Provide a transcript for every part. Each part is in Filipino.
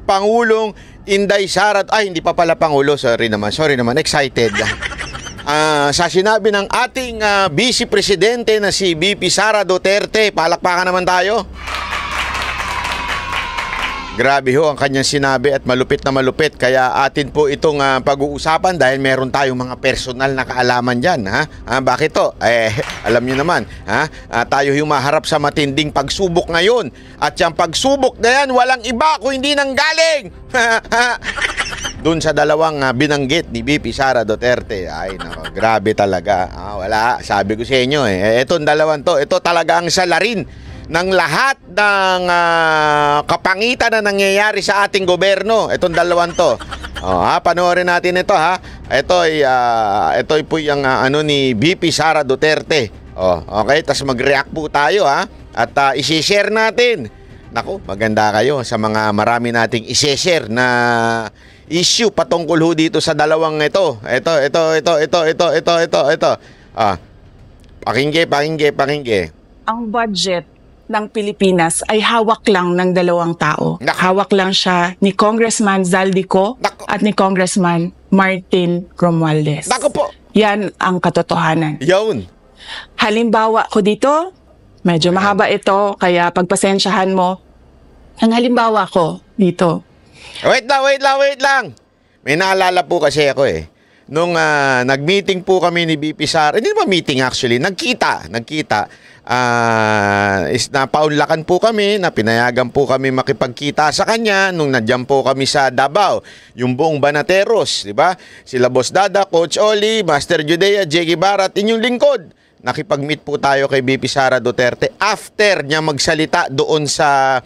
Pangulong Inday Sara, ay hindi pa pala Pangulo, sorry naman, excited. Sa sinabi ng ating Vice Presidente na si VP Sara Duterte, palakpakan naman tayo. Grabe ho ang kanyang sinabi at malupit na malupit. Kaya atin po itong pag-uusapan dahil meron tayong mga personal na kaalaman dyan. Bakit to? Alam niyo naman, tayo humaharap sa matinding pagsubok ngayon. At yung pagsubok na yan, walang iba kung hindi nanggaling. Doon sa dalawang binanggit ni VP Sara Duterte. Ay nako, grabe talaga. Wala, sabi ko sa inyo itong dalawang to, ito talaga ang salarin ng lahat ng kapangitan na nangyayari sa ating gobyerno. Itong dalawang to. Panoorin natin ito Ito ay po yung ni VP Sara Duterte. Okay, tas mag-react po tayo at i-share natin. Naku, maganda kayo sa mga marami nating i-share na issue patungkol ho dito sa dalawang ito. Ito. Pakingge. Ang budget ng Pilipinas ay hawak lang ng dalawang tao. Hawak lang siya ni Congressman Zaldico at ni Congressman Martin Romualdez. Nako po. Yan ang katotohanan. Yun. Halimbawa ko dito, medyo mahaba ito, kaya pagpasensyahan mo. Ang halimbawa ko dito. Wait lang. May naalala po kasi ako Nung nag-meeting po kami ni VP Sara, hindi naman meeting actually, nagkita. Napaunlakan po kami, na pinayagan po kami makipagkita sa kanya nung nandiyan po kami sa Davao. Yung buong Banateros, di ba? Sila Boss Dada, Coach Oli, Master Judea, Jiggy Barat, inyong lingkod. Nakipag-meet po tayo kay VP Sara Duterte after niya magsalita doon sa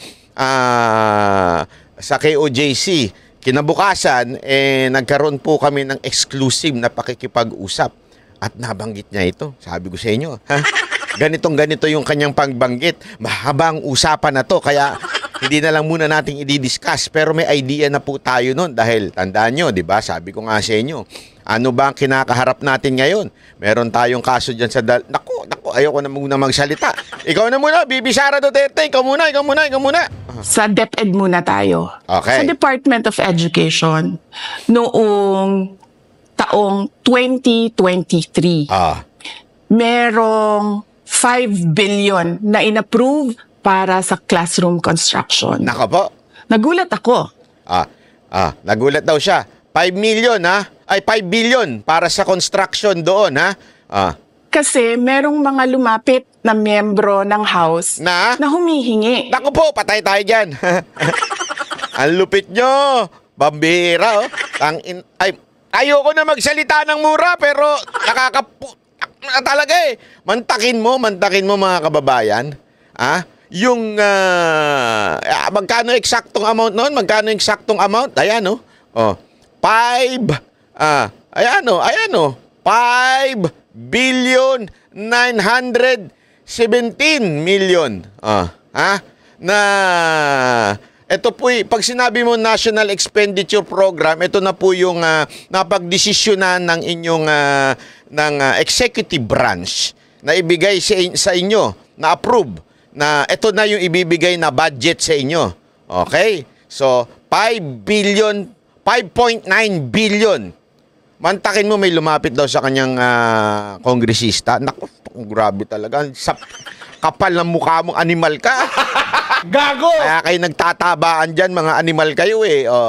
KOJC. Kinabukasan, nagkaroon po kami ng exclusive na pakikipag-usap. At nabanggit niya ito. Sabi ko sa inyo, ganito yung kanyang pagbanggit. Mahaba ang usapan na to, kaya hindi na lang muna nating i-discuss. Pero may idea na po tayo nun dahil tandaan nyo, di ba? Sabi ko nga sa inyo, ano ba ang kinakaharap natin ngayon? Meron tayong kaso dyan sa Naku, ayoko na muna magsalita. Ikaw na muna, VP Sara Duterte. Ikaw muna. Sa DepEd muna tayo. Okay. Sa Department of Education, noong taong 2023, merong 5 billion na inapprove para sa classroom construction. Nako po. Nagulat ako. Nagulat daw siya. 5 million Ay 5 billion para sa construction doon Kasi merong mga lumapit na miyembro ng House na humihingi. Naku po, patay tayo dyan. Ang lupit nyo. Bambira ayoko na magsalita ng mura pero talaga Mantakin mo mga kababayan. Yung magkano eksaktong amount noon? Ayan 5 billion 917 million. Na ito po, pag sinabi mo National Expenditure Program, ito na po yung napagdesisyonan ng inyong ng executive branch na ibigay sa inyo, na approve, na ito na yung ibibigay na budget sa inyo. Okay? So, 5.9 billion. Mantakin mo, may lumapit daw sa kanyang kongresista. Naku, grabe talaga. Kapal ng mukha mong animal ka. Gago! Kaya kayo nagtatabaan dyan, mga animal kayo 5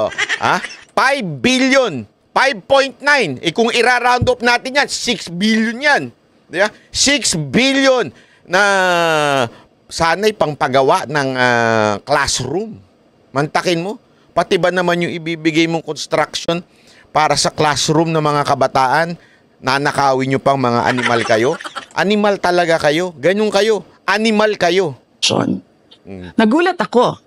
billion. 5.9. Kung ira-round up natin yan, 6 billion yan. Diba? 6 billion na sana'y pangpagawa ng classroom. Mantakin mo. Pati ba naman yung ibibigay mong construction para sa classroom ng mga kabataan, nanakawin nyo pang mga animal kayo? Animal talaga kayo. Ganun kayo. Animal kayo. Nagulat ako.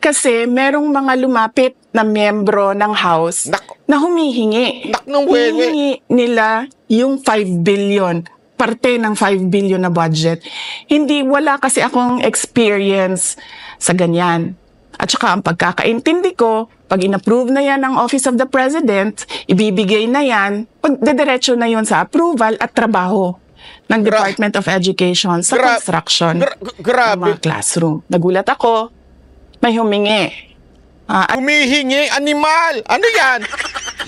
Kasi merong mga lumapit na miyembro ng House na humihingi. Hihingi nila yung 5 billion. Parte ng 5 billion na budget. Wala kasi akong experience sa ganyan. At saka ang pagkakaintindi ko, pag in-approve na yan ng Office of the President, ibibigay na yan, pagdediretso na yun sa approval at trabaho ng Department of Education sa construction ng mga classroom. Nagulat ako, may humingi. Humihingi, animal. Ano yan?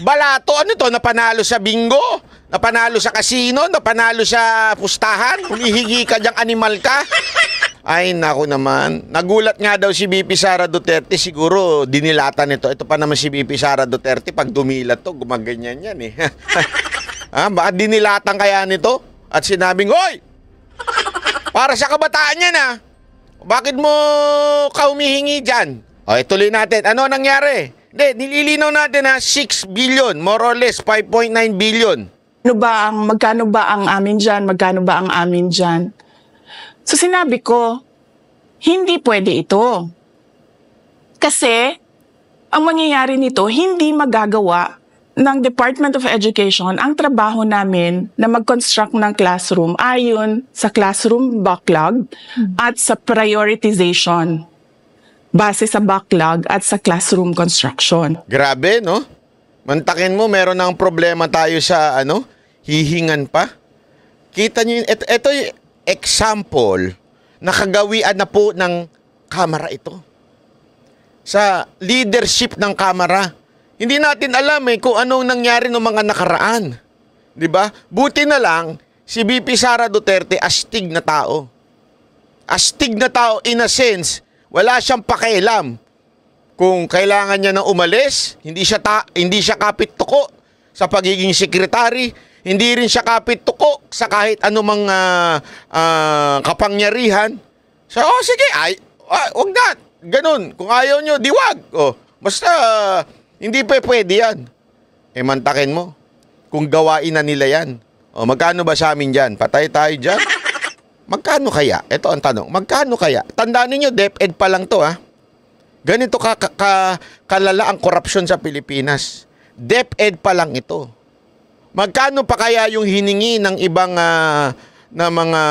Balato, ano to? Napanalo sa bingo? Napanalo sa kasino? Napanalo sa pustahan? Humihingi ka diyang animal ka? Ay, naku naman. Nagulat nga daw si BP Sara Duterte. Siguro, dinilatan ito. Ito pa naman si BP Sara Duterte. Pag dumilat to, gumaganyan yan eh. Bakit dinilatan kaya nito? At sinabing, hoy! Para sa kabataan yan Bakit mo ka humihingi dyan? O, ituloy natin. Ano nangyari? Hindi, nililinaw natin 6 billion, more or less 5.9 billion. Magkano ba ang amin dyan? Magkano ba ang amin dyan? So sinabi ko, hindi pwede ito. Kasi, ang mangyayari nito, hindi magagawa ng Department of Education ang trabaho namin na mag-construct ng classroom ayon sa classroom backlog at sa prioritization base sa backlog at sa classroom construction. Grabe, no? Mantakin mo, meron ng problema tayo sa, hihingan pa. Kita niyo, ito yung example na kagawian na po ng Kamara ito. Sa leadership ng Kamara. Hindi natin alam kung anong nangyari ng mga nakaraan. 'Di ba? Buti na lang, si BP Sara Duterte astig na tao. Astig na tao in a sense, wala siyang pakialam kung kailangan niya nang umalis, hindi siya kapit-tuko sa pagiging sekretary, hindi rin siya kapit-tuko sa kahit anumang kapangyarihan. So, sige, wag na. Ganun. Kung ayaw nyo, diwag. Basta, hindi pwede yan. Mantakin mo. Kung gawain na nila yan. Magkano ba sa amin dyan? Patay tayo dyan? Magkano kaya? Ito ang tanong. Magkano kaya? Tandaan ninyo, DepEd pa lang to Ganito kalala ang korupsyon sa Pilipinas. DepEd pa lang ito. Magkano pa kaya yung hiningi ng ibang na mga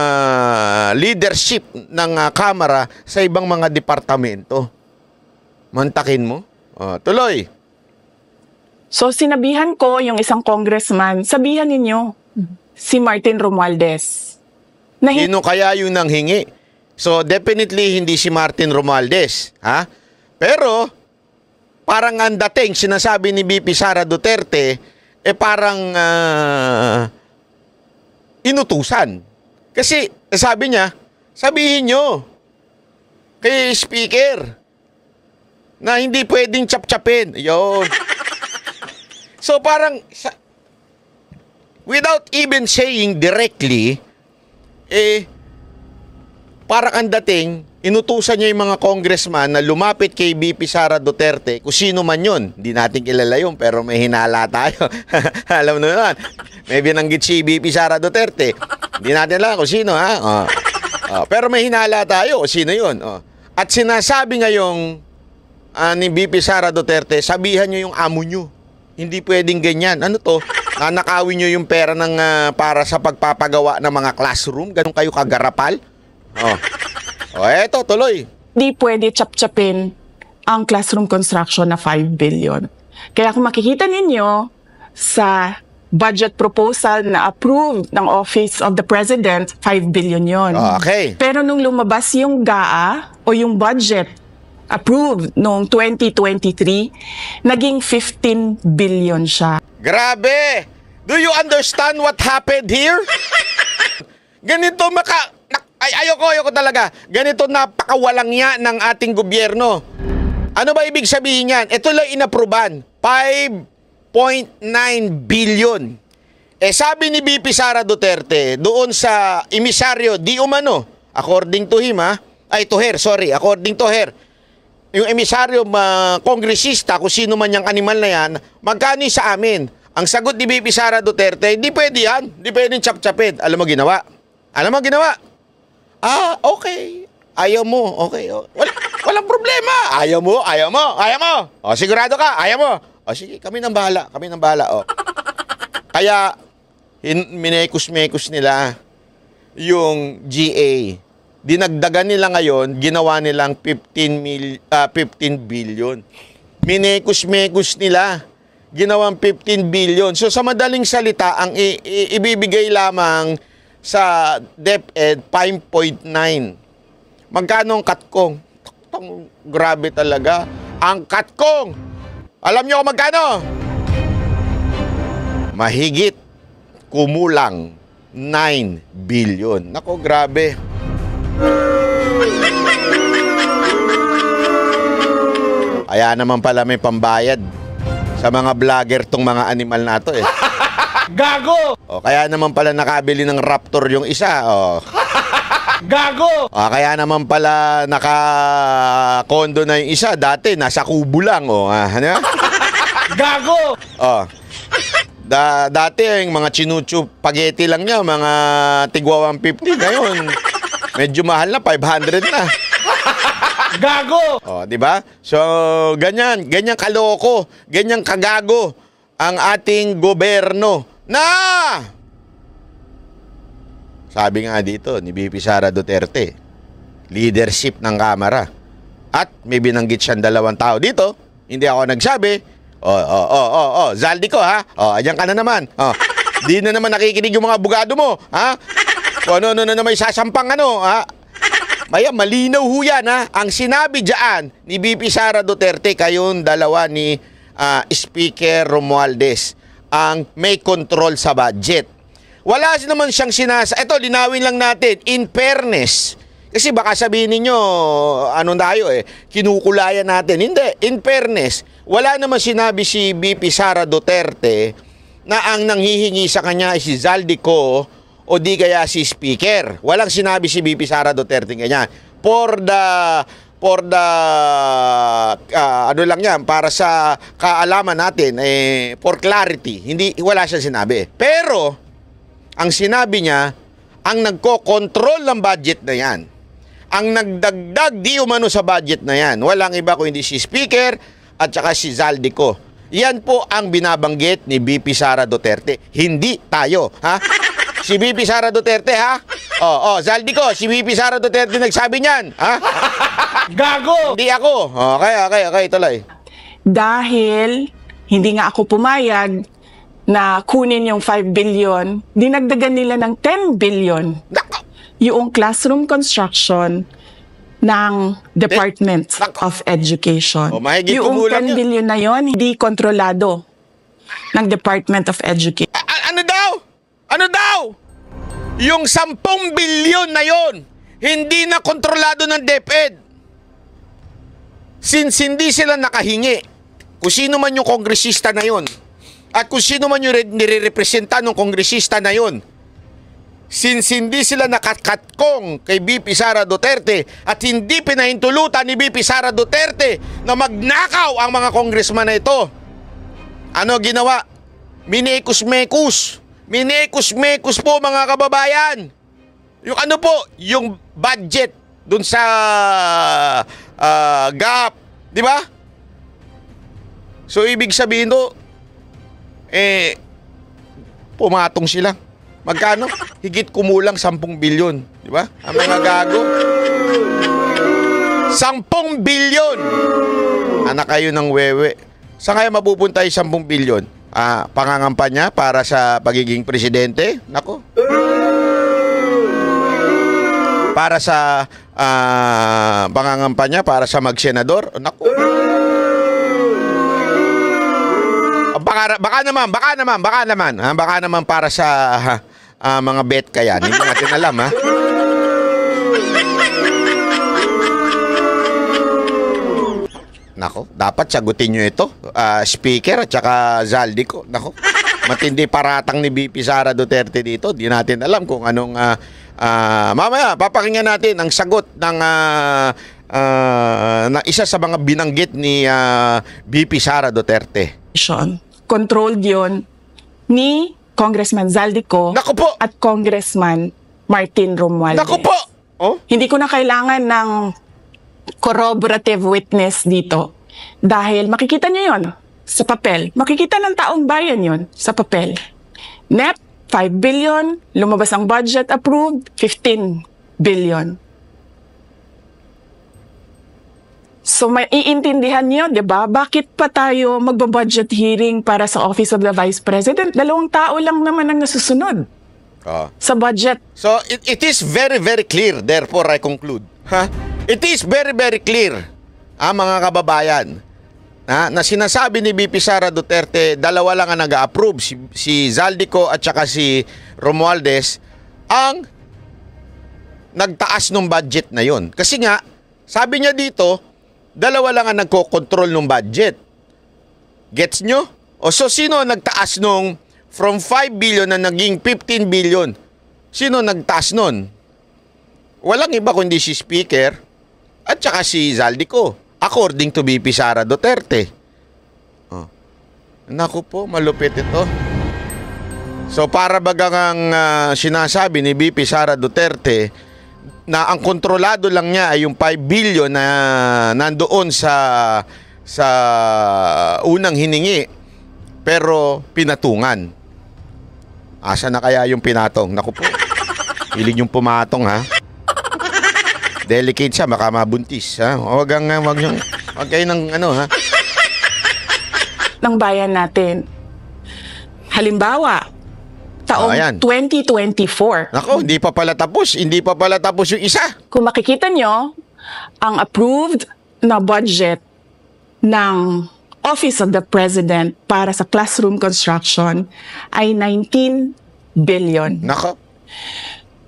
leadership ng Kamara sa ibang mga departamento? Mantakin mo? Tuloy. So sinabihan ko yung isang congressman, sabihan ninyo si Martin Romualdez. Sino kaya yung nanghingi? So definitely hindi si Martin Romualdez. Pero parang ang dating sinasabi ni BP Sara Duterte parang inutusan. Kasi sabi niya, sabihin nyo kay speaker na hindi pwedeng chap-chapin. Yun. So parang without even saying directly, parang ang dating, inutusan niya yung mga congressman na lumapit kay BP Sara Duterte, kung sino man yun. Hindi natin kilala yun, pero may hinala tayo. Alam mo naman, may binanggit si BP Sara Duterte. Hindi natin alam kung sino, pero may hinala tayo kung sino yun. At sinasabi ngayong ni BP Sara Duterte, sabihan nyo yung amo nyo. Hindi pwedeng ganyan. Ano to? Nanakawin nyo yung pera para sa pagpapagawa ng mga classroom? Ganun kayo kagarapal? Eto, tuloy. Hindi pwede chap-chapin ang classroom construction na 5 billion. Kaya kung makikita ninyo sa budget proposal na approved ng Office of the President, 5 billion yon. Okay. Pero nung lumabas yung GAA o yung budget approved noong 2023, naging 15 billion siya. Grabe! Do you understand what happened here? Ganito ayoko talaga. Ganito napakawalang ng ating gobyerno. Ano ba ibig sabihin yan? Ito lang inapruban. 5.9 billion. Sabi ni BP Sara Duterte, doon sa emisaryo, di umano, according to him according to her, yung emisaryo, kongresista, kung sino man yung animal na yan, magkano sa amin? Ang sagot ni BP Sara Duterte, hindi pwede yan. Hindi pwede chap-chapin. Alam mo ginawa? Okay. Ayaw mo. Okay. Walang problema. Ayaw mo. Sigurado ka? Ayaw mo. Sige, kami nang bahala. Kaya, minekos-mekos nila yung GA. Dinagdagan nila ngayon, ginawa nilang 15 billion. Minekos-mekos nila, ginawang 15 billion. So sa madaling salita, ang ibibigay lamang sa DepEd, 5.9. Magkano ang katkong? Grabe talaga. Ang katkong, alam nyo kung magkano? Mahigit kumulang 9 billion. Nako, grabe. Kaya naman pala may pambayad sa mga vlogger tong mga animal na to eh. Gago! O, kaya naman pala nakabili ng Raptor yung isa. O. Gago! O, kaya naman pala naka-condo na yung isa. Dati, nasa kubo lang. O, ano? Gago! O. Dati, yung mga chinuchu spaghetti lang niya, mga tigwa 150. Ngayon, medyo mahal na, 500 na. Gago! Oh, di ba? So, ganyan kaloko, ganyan kagago ang ating gobyerno na sabi nga dito ni VP Sara Duterte, leadership ng Kamara. At may binanggit siyang 2 tao dito. Hindi ako nagsabi. Zaldico ha. Ayan ka na naman. Di na naman nakikinig yung mga abogado mo, ha? Ano na may sasampang ha? Maya, malinaw ho yan, ha? Ang sinabi dyan ni VP Sara Duterte, kayong dalawa ni Speaker Romualdez, ang may control sa budget. Wala naman siyang Ito, linawin lang natin, in fairness. Kasi baka sabihin ninyo, ano tayo kinukulayan natin. Hindi, in fairness, wala naman sinabi si VP Sara Duterte na ang nanghihingi sa kanya si Zaldico o di kaya si Speaker. Walang sinabi si VP Sara Duterte ganyan. For the ano lang yan, para sa kaalaman natin, for clarity, wala siyang sinabi. Pero, ang sinabi niya, ang nagko-control ng budget na yan, ang nagdagdag di umano sa budget na yan, walang iba kundi si Speaker at saka si Zaldico. Yan po ang binabanggit ni VP Sara Duterte. Hindi tayo, ha? Si VP Sara Duterte, ha? Zaldico, si VP Sara Duterte nagsabi niyan, ha? Gago! Hindi ako. Okay, tuloy. Dahil hindi nga ako pumayag na kunin yung 5 billion, dinagdagan nila ng 10 billion yung classroom construction ng Department of Education. Mahigit Yung kumulang 10 billion na yon hindi kontrolado ng Department of Education. Ano daw? Yung 10 bilyon na yon, hindi na kontrolado ng DepEd. Since hindi sila nakahingi, kung sino man yung kongresista na yon, at kung sino man yung nire-representa ng kongresista na yon, since hindi sila nakakatkong kay VP Sara Duterte at hindi pinahintulutan ni VP Sara Duterte na magnakaw ang mga congressman na ito, ano ginawa? Minekus-mekus po mga kababayan. Yung ano po, yung budget dun sa gap, di ba? So ibig sabihin do, pumatong sila. Magkano? Higit kumulang 10 bilyon, di ba? Ang mga gago. 10 bilyon. Anak kayo ng wewe. Saan kaya mapupunta yung 10 bilyon? Pangangampanya para sa pagiging presidente? Nako. Para sa pangangampanya para sa magsenador? Nako. Baka naman para sa mga bet kaya. Hindi natin alam, ha? Nako, dapat sagutin nyo ito, Speaker at saka Zaldico. Nako, matindi paratang ni VP Sara Duterte dito. Di natin alam kung anong mamaya papakinggan natin ang sagot ng na isa sa mga binanggit ni VP Sara Duterte. Controlled yon ni Congressman Zaldico at Congressman Martin Romualdez. Naku po! Oh? Hindi ko na kailangan ng corroborative witness dito. Dahil makikita nyo yon sa papel. Makikita ng taong bayan yon sa papel. NEP, 5 billion. Lumabas ang budget approved, 15 billion. So may iintindihan niyo, 'di ba? Bakit pa tayo magbo-budget hearing para sa Office of the Vice President? 2 tao lang naman ang nasusunod sa budget. So it is very, very clear. Therefore, I conclude. It is very, very clear, mga kababayan, na sinasabi ni VP Sara Duterte, dalawa lang ang nag-a-approve, si Zaldico at saka si Romualdez, ang nagtaas ng budget na yon. Kasi nga, sabi niya dito, dalawa lang ang nagko-control ng budget. Gets nyo? O so, sino ang nagtaas nung from 5 billion na naging 15 billion? Sino nagtaas nun? Walang iba kundi si Speaker at saka si Zaldico, according to VP Sara Duterte. Oh. Naku po, malupit ito. So para bagang sinasabi ni VP Sara Duterte na ang kontrolado lang niya ay yung 5 billion na nandoon sa unang hiningi, pero pinatungan. Asa na kaya yung pinatong? Naku po, hiling yung pumatong, ha? Delicate siya, baka mabuntis, ha? Huwag kayo ng ha? Ng bayan natin. Halimbawa, taong 2024. Nako, hindi pa pala tapos. Hindi pa pala tapos yung isa. Kung makikita nyo, ang approved na budget ng Office of the President para sa classroom construction ay 19 billion. Nako.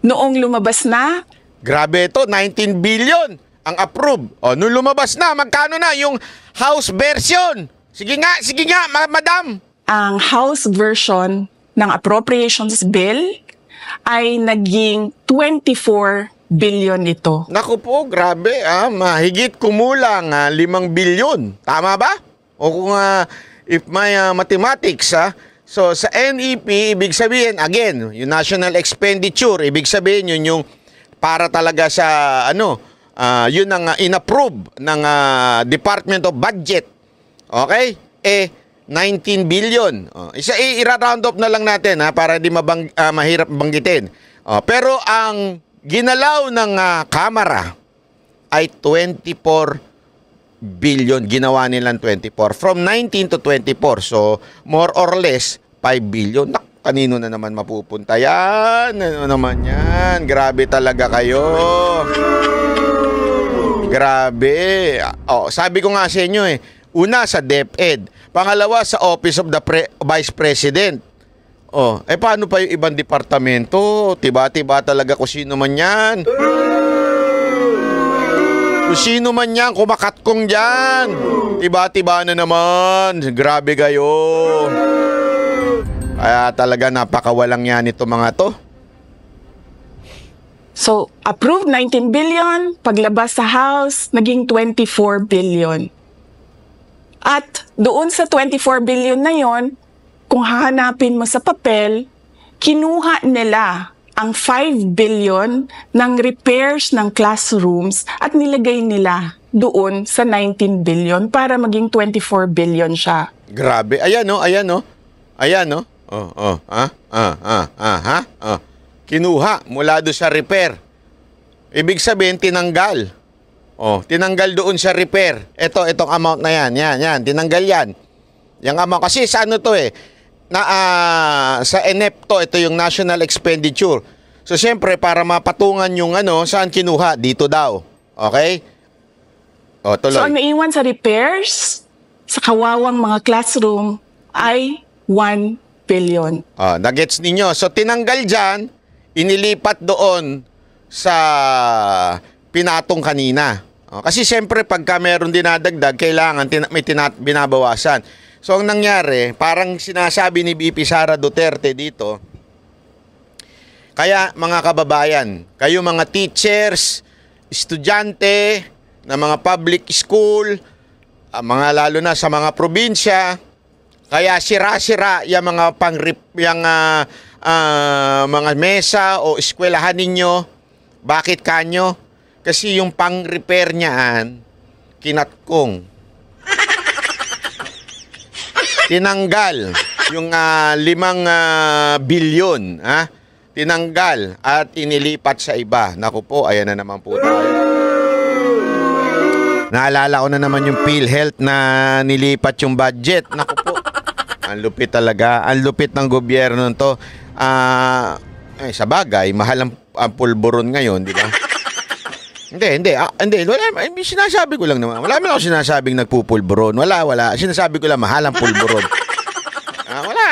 Noong lumabas na, grabe ito, 19 billion ang approve. O, nung lumabas na, magkano na yung House version? Sige nga, madam. Ang House version ng Appropriations Bill ay naging 24 billion ito. Naku po, grabe. Mahigit kumulang 5 billion. Tama ba? O kung if may mathematics, so sa NEP, ibig sabihin, again, yung national expenditure, ibig sabihin yun yung para talaga sa, yun ang inapprove ng Department of Budget. Okay? 19 billion. I-round up na lang natin para di mahirap banggitin. Pero ang ginalaw ng Kamara ay 24 billion. Ginawa nilang 24. From 19 to 24. So, more or less, 5 billion. Kanino na naman mapupunta yan? Ano naman yan? Grabe talaga kayo. Grabe. Sabi ko nga sa inyo una sa DepEd. Pangalawa sa Office of the Vice President. Paano pa yung ibang departamento? Tiba-tiba talaga kung sino man yan. Kung sino man yan, kumakatkong dyan. Tiba-tiba na naman. Grabe kayo. Kaya talaga napakawalang yan ito mga to. So, approved 19 billion, paglabas sa House, naging 24 billion. At doon sa 24 billion na yon, kung hahanapin mo sa papel, kinuha nila ang 5 billion ng repairs ng classrooms at nilagay nila doon sa 19 billion para maging 24 billion siya. Grabe. Ayan no. Kinuha mula doon sa repair. Ibig sabihin, tinanggal. Tinanggal doon sa repair. Itong amount na yan. Yan. Tinanggal yan. Yung amount. Kasi sa sa ENEP ito yung national expenditure. So, siyempre, para mapatungan yung saan kinuha? Dito daw. Okay? Tuloy. So, ang naiwan sa repairs, sa kawawang mga classroom, ay 1 billion. Nagets ninyo. So, tinanggal dyan, inilipat doon sa pinatong kanina. Kasi siyempre, pagka meron dinadagdag, kailangan may binabawasan. So, ang nangyari, parang sinasabi ni VP Sara Duterte dito, kaya mga kababayan, kayo mga teachers, estudyante, na mga public school, mga lalo na sa mga probinsya, kaya sira-sira yung mga mga mesa o eskwelahan ninyo. Bakit kanyo? Kasi yung pang-repair niyaan, kinatkong. Tinanggal yung 5 bilyon, tinanggal at inilipat sa iba. Naku po, ayan na naman po tayo. Naalala ko na naman yung PhilHealth na nilipat yung budget. Naku po, ang lupit talaga. Ang lupit ng gobyerno to. Sa bagay, mahal ang pulburon ngayon, di ba? Hindi. Hindi. Wala, sinasabi ko lang naman. Wala man ako sinasabing nagpupulburon. Wala. Sinasabi ko lang mahal ang pulburon. Wala.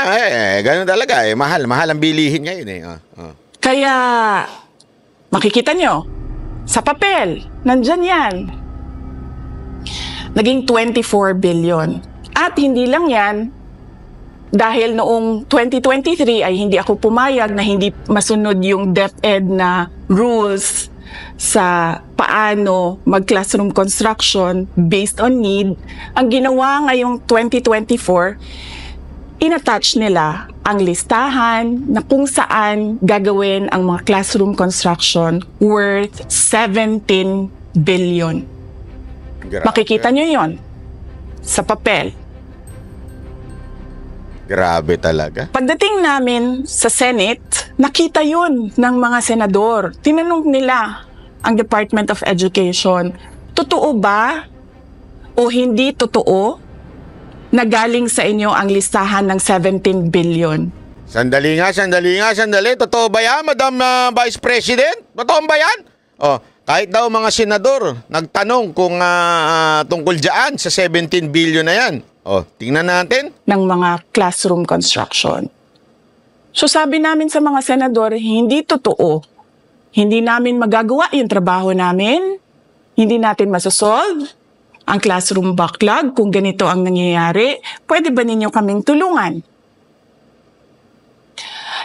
Ganun talaga. Mahal ang bilihin ngayon eh. Kaya, makikita nyo, sa papel, nandyan yan. Naging 24 billion. At hindi lang yan, dahil noong 2023 ay hindi ako pumayag na hindi masunod yung DepEd na rules sa paano mag-classroom construction based on need. Ang ginawa ngayong 2024, inattach nila ang listahan na kung saan gagawin ang mga classroom construction worth 17 billion. Grabe. Makikita nyo yon sa papel. Grabe talaga. Pagdating namin sa Senate, nakita yun ng mga senador. Tinanong nila ang Department of Education, totoo ba o hindi totoo na galing sa inyo ang listahan ng 17 billion? Sandali nga. Totoo ba yan, Madam Vice President? Totoo ba yan? Kahit daw mga senador nagtanong kung tungkol dyan sa 17 billion na yan. Tingnan natin. Ng mga classroom construction. So sabi namin sa mga senador, hindi totoo. Hindi namin magagawa yung trabaho namin. Hindi natin masosolve ang classroom backlog kung ganito ang nangyayari. Pwede ba ninyo kaming tulungan?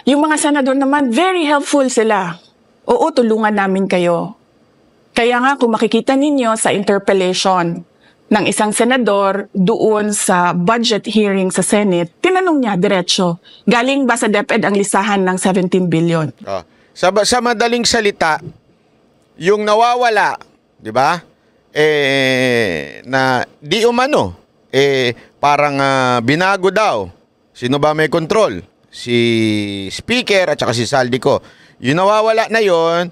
Yung mga senador naman, very helpful sila. Oo, tulungan namin kayo. Kaya nga kung makikita ninyo sa interpellation ng isang senador doon sa budget hearing sa Senate, tinanong niya diretso, galing ba sa DepEd ang listahan ng 17 billion? Sa madaling salita, yung nawawala, di ba? Na di umano, parang binago daw. Sino ba may control? Si Speaker at saka si Saldico. Yung nawawala na yon,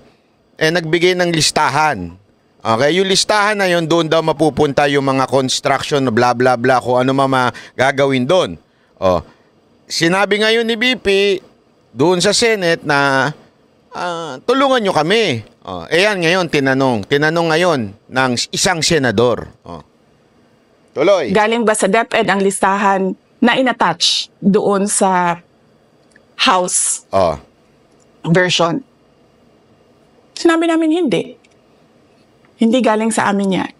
nagbigay ng listahan. Okay, yung listahan na yun, doon daw mapupunta yung mga construction, bla bla bla, kung ano gagawin doon. Sinabi ngayon ni BP doon sa Senate na tulungan nyo kami. Yan ngayon, tinanong ngayon ng isang senador. Tuloy. Galing ba sa DepEd ang listahan na inattach doon sa House version? Sinabi namin hindi. Hindi galing sa amin yan.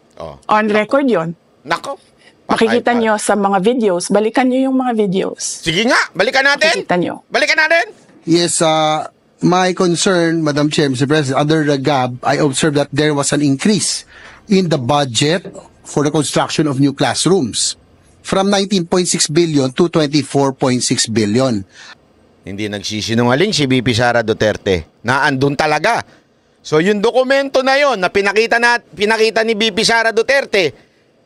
On record yon. Nako. Makikita nyo sa mga videos. Balikan nyo yung mga videos. Sige nga, balikan natin. Makikita nyo. Balikan natin. Yes, my concern, Madam Chair, Mr. President, under the GAB, I observed that there was an increase in the budget for the construction of new classrooms from 19.6 billion to 24.6 billion. Hindi nagsisinungaling si BP Sara Duterte. Naandun talaga. So yung dokumento na yon na pinakita ni BP Sara Duterte,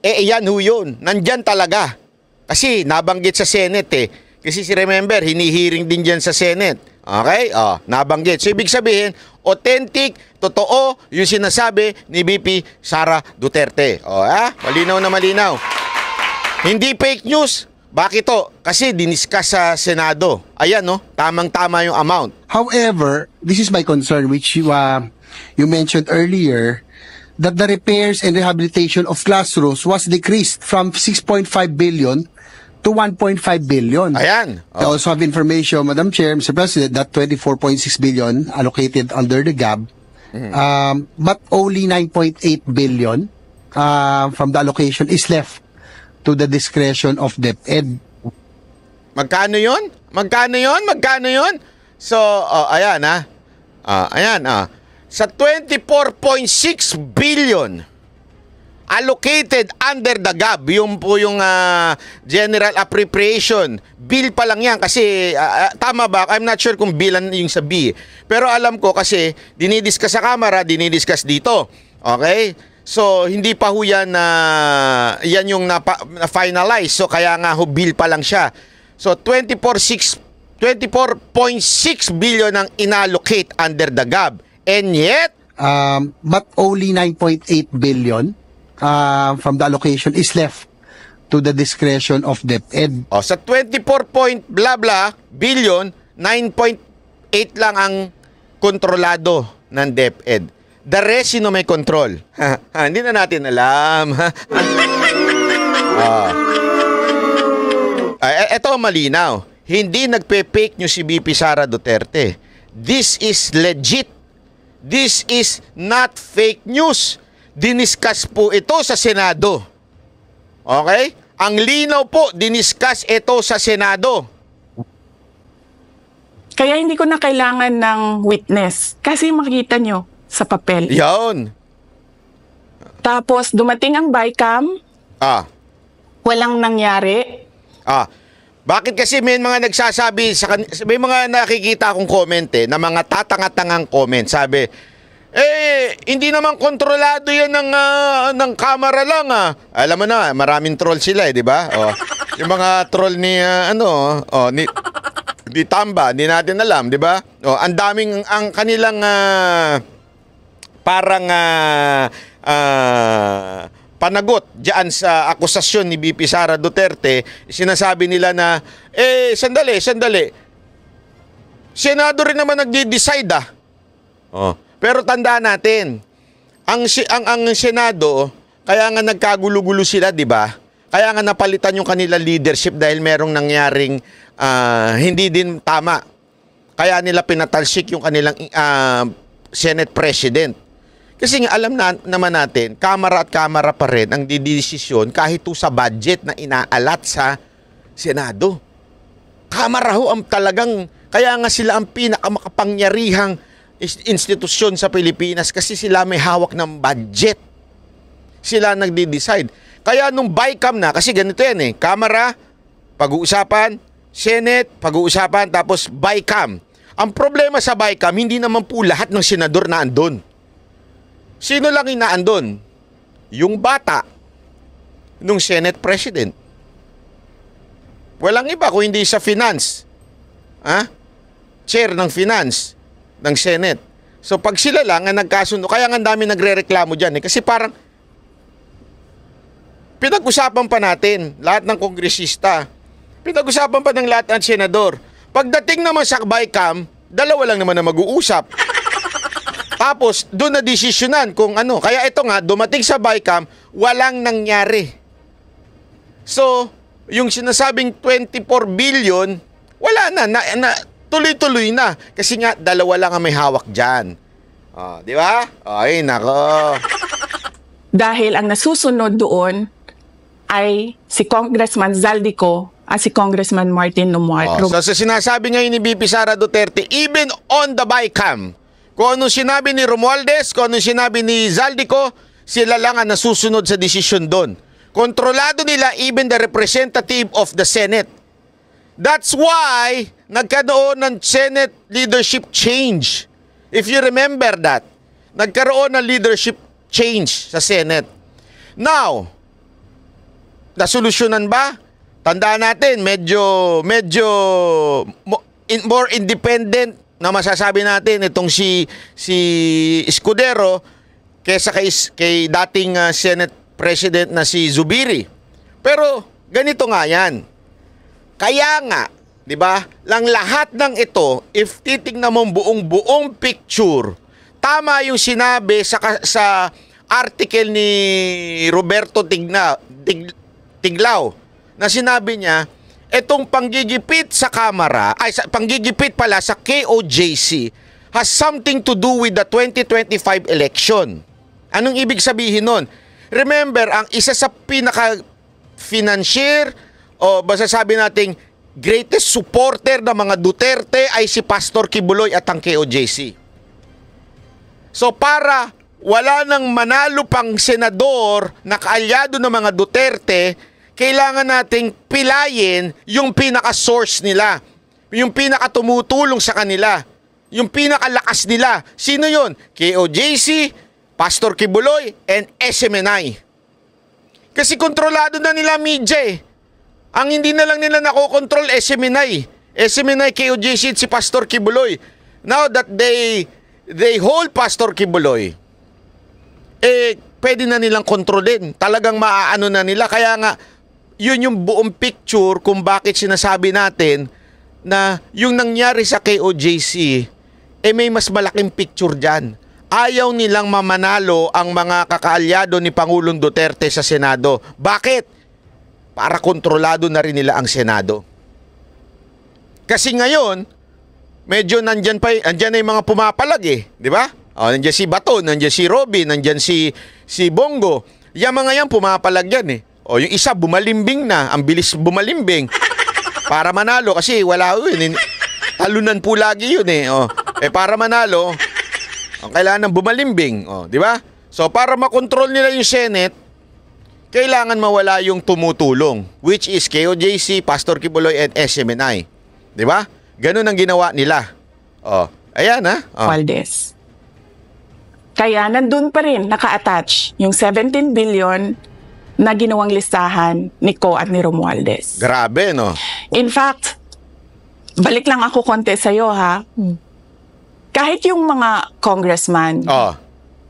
yan ho yun. Nandyan talaga. Kasi nabanggit sa Senate Kasi si remember, hinihiring din dyan sa Senate. Okay? Nabanggit. So ibig sabihin, authentic, totoo yung sinasabi ni BP Sara Duterte. Malinaw na malinaw. Hindi fake news. Bakit to? Kasi diniscuss sa Senado. Ayan, no? Tamang-tama yung amount. However, this is my concern, which you mentioned earlier, that the repairs and rehabilitation of classrooms was decreased from 6.5 billion to 1.5 billion. Ayan. I also have information, Madam Chair, Mr. President, that 24.6 billion allocated under the GAB, but only 9.8 billion from the allocation is left to the discretion of DepEd. Magkano yun? So, ayan sa 24.6 billion allocated under the GAB, yung po yung General Appropriation. Bill pa lang yan kasi, tama ba? I'm not sure kung billan yung sa B. Pero alam ko kasi, dinidiscuss sa Kamara, dinidiscuss dito. Okay? So, hindi pa ho yan yan yung na-finalize. So, kaya nga ho, bill pa lang siya. So, 24.6 billion ang inallocate under the GAB. And yet, but only 9.8 billion from the allocation is left to the discretion of DepEd. Sa 24 blah blah billion, 9.8 lang ang kontrolado ng DepEd. The rest, sino may control? Hindi na natin alam. Ito ang malinaw. Hindi nagpe-fake news si BP Sara Duterte. This is legit. This is not fake news. Diniscuss po ito sa Senado. Okay? Ang linaw po, diniscuss ito sa Senado. Kaya hindi ko na kailangan ng witness. Kasi makikita nyo sa papel. Yan. Tapos dumating ang BICAM. Walang nangyari. Bakit kasi may mga nagsasabi, may mga nakikita akong comment na mga tatanga-tangang comment. Sabi, hindi naman kontrolado yan ng camera lang Alam mo na, maraming troll sila di ba? Yung mga troll ni, ni Tamba, hindi natin alam, di ba? Ang daming, ang kanilang parang panagot diyan sa akusasyon ni BP Sara Duterte. Sinasabi nila na sandali Senado rin naman nagde-decide pero tandaan natin ang Senado kaya nga nagkagulo-gulo sila di ba? Kaya nga napalitan yung kanila leadership dahil merong nangyaring hindi din tama. Kaya nila pinatalsik yung kanilang Senate President. Kasi nga alam naman natin, kamara at kamara pa rin ang didesisyon kahit sa budget na inaalat sa Senado. Kamara ho ang talagang, kaya nga sila ang pinakamakapangyarihang institusyon sa Pilipinas kasi sila may hawak ng budget. Sila nagdi-decide. Kaya nung BICAM na, kasi ganito yan kamara, pag-uusapan, Senate, pag-uusapan, tapos BICAM. Ang problema sa BICAM, hindi naman po lahat ng senador na andun. Sino lang inaandon? Yung bata nung Senate President. Walang iba kung hindi sa finance. Chair ng finance ng Senate. So pag sila lang ang nagkasundo, kaya nga dami nagrereklamo dyan kasi parang pinag-usapan pa natin lahat ng kongresista. Pinag-usapan pa ng lahat ng senador. Pagdating naman sa BICAM, dalawa lang naman na mag-uusap. Tapos, doon na desisyonan kung ano. Kaya ito nga, dumating sa BICAM, walang nangyari. So, yung sinasabing 24 billion, wala na tuloy-tuloy na. Kasi nga, dalawa lang ang may hawak dyan. Di ba? Ay, nako. Dahil ang nasusunod doon ay si Congressman Zaldico at si Congressman Martin Romualdez. So, sinasabi ngayon ni BP Sara Duterte, even on the BICAM, kung anong sinabi ni Romualdez, kung anong sinabi ni Zaldico, sila lang ang nasusunod sa desisyon doon. Kontrolado nila even the representative of the Senate. That's why nagkaroon ng Senate leadership change. If you remember that, nagkaroon ng leadership change sa Senate. Now, nasolusyonan ba? Tandaan natin, medyo more independent na masasabi natin itong si Escudero kaysa kay dating Senate President na si Zubiri. Pero ganito nga yan. Kaya nga, di ba, lang lahat ng ito, if titignan mo buong picture, tama yung sinabi sa article ni Roberto Tiglao na sinabi niya, etong panggigipit sa Kamara, panggigipit pala sa KOJC has something to do with the 2025 election. Anong ibig sabihin nun? Remember, ang isa sa pinaka-financier o basta sabi nating greatest supporter ng mga Duterte ay si Pastor Kibuloy at ang KOJC. So para wala nang manalo pang senador na kaalyado ng mga Duterte, kailangan nating pilayin yung pinaka-source nila, yung pinaka-tumutulong sa kanila, yung pinaka-lakas nila. Sino yun? KOJC, Pastor Kibuloy, and SMNI. Kasi kontrolado na nila media Ang hindi na lang nila nakokontrol, SMNI. SMNI, KOJC, at si Pastor Kibuloy. Now that they hold Pastor Kibuloy, pwede na nilang kontrolin. Talagang maaano na nila. Kaya nga, yun yung buong picture kung bakit sinasabi natin na yung nangyari sa KOJC, may mas malaking picture dyan. ayaw nilang mamanalo ang mga kakaalyado ni Pangulong Duterte sa Senado. Bakit? Para kontrolado na rin nila ang Senado. Kasi ngayon, medyo nandyan na yung mga pumapalag eh. Di ba? Nandyan si Bato, nandyan si Robby, nandyan si Bongo. Yung mga yan pumapalag yan eh. Yung isa bumalimbing na, ang bilis bumalimbing. Para manalo kasi wala yun. Talunan po lagi yun eh. Para manalo, kailangan ng bumalimbing. Di ba? So para makontrol nila yung Senate, kailangan mawala yung tumutulong, which is KOJC, Pastor Kibuloy, and SMNI. Di ba? Ganun ang ginawa nila. Ayan ha. Valdez. Kaya nandun pa rin naka-attach yung 17 billion na ginawang listahan ni Ko at ni Romualdez. Grabe, no? In fact, balik lang ako konti sa'yo, ha? Kahit yung mga congressman,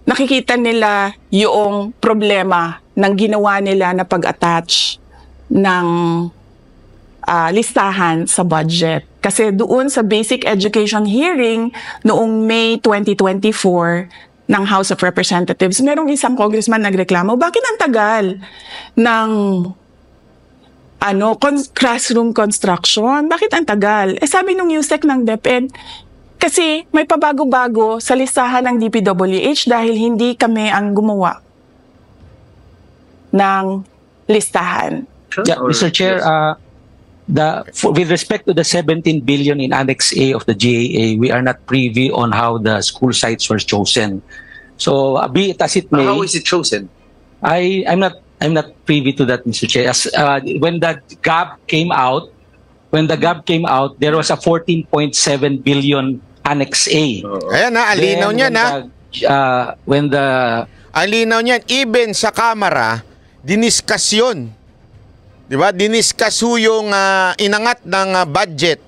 nakikita nila yung problema ng ginawa nila na pag-attach ng listahan sa budget. Kasi doon sa basic education hearing noong May 2024 ng House of Representatives, merong isang congressman nagreklamo, bakit ang tagal ng classroom construction? Bakit ang tagal? Sabi nung USEC ng DepEd, kasi may pabago-bago sa listahan ng DPWH dahil hindi kami ang gumawa ng listahan. Yeah, Mr. Chair, with respect to the 17 billion in Annex A of the GAA, we are not privy on how the school sites were chosen. So, be it as it may. How is it chosen? I'm not privy to that, Mr. Chair. When the GAB came out, there was a 14.7 billion Annex A. Ayan na, alinaw niyan ha. Alinaw niyan, even sa Kamara, diniskas yun. Diba? Diniskas yung inangat ng budget.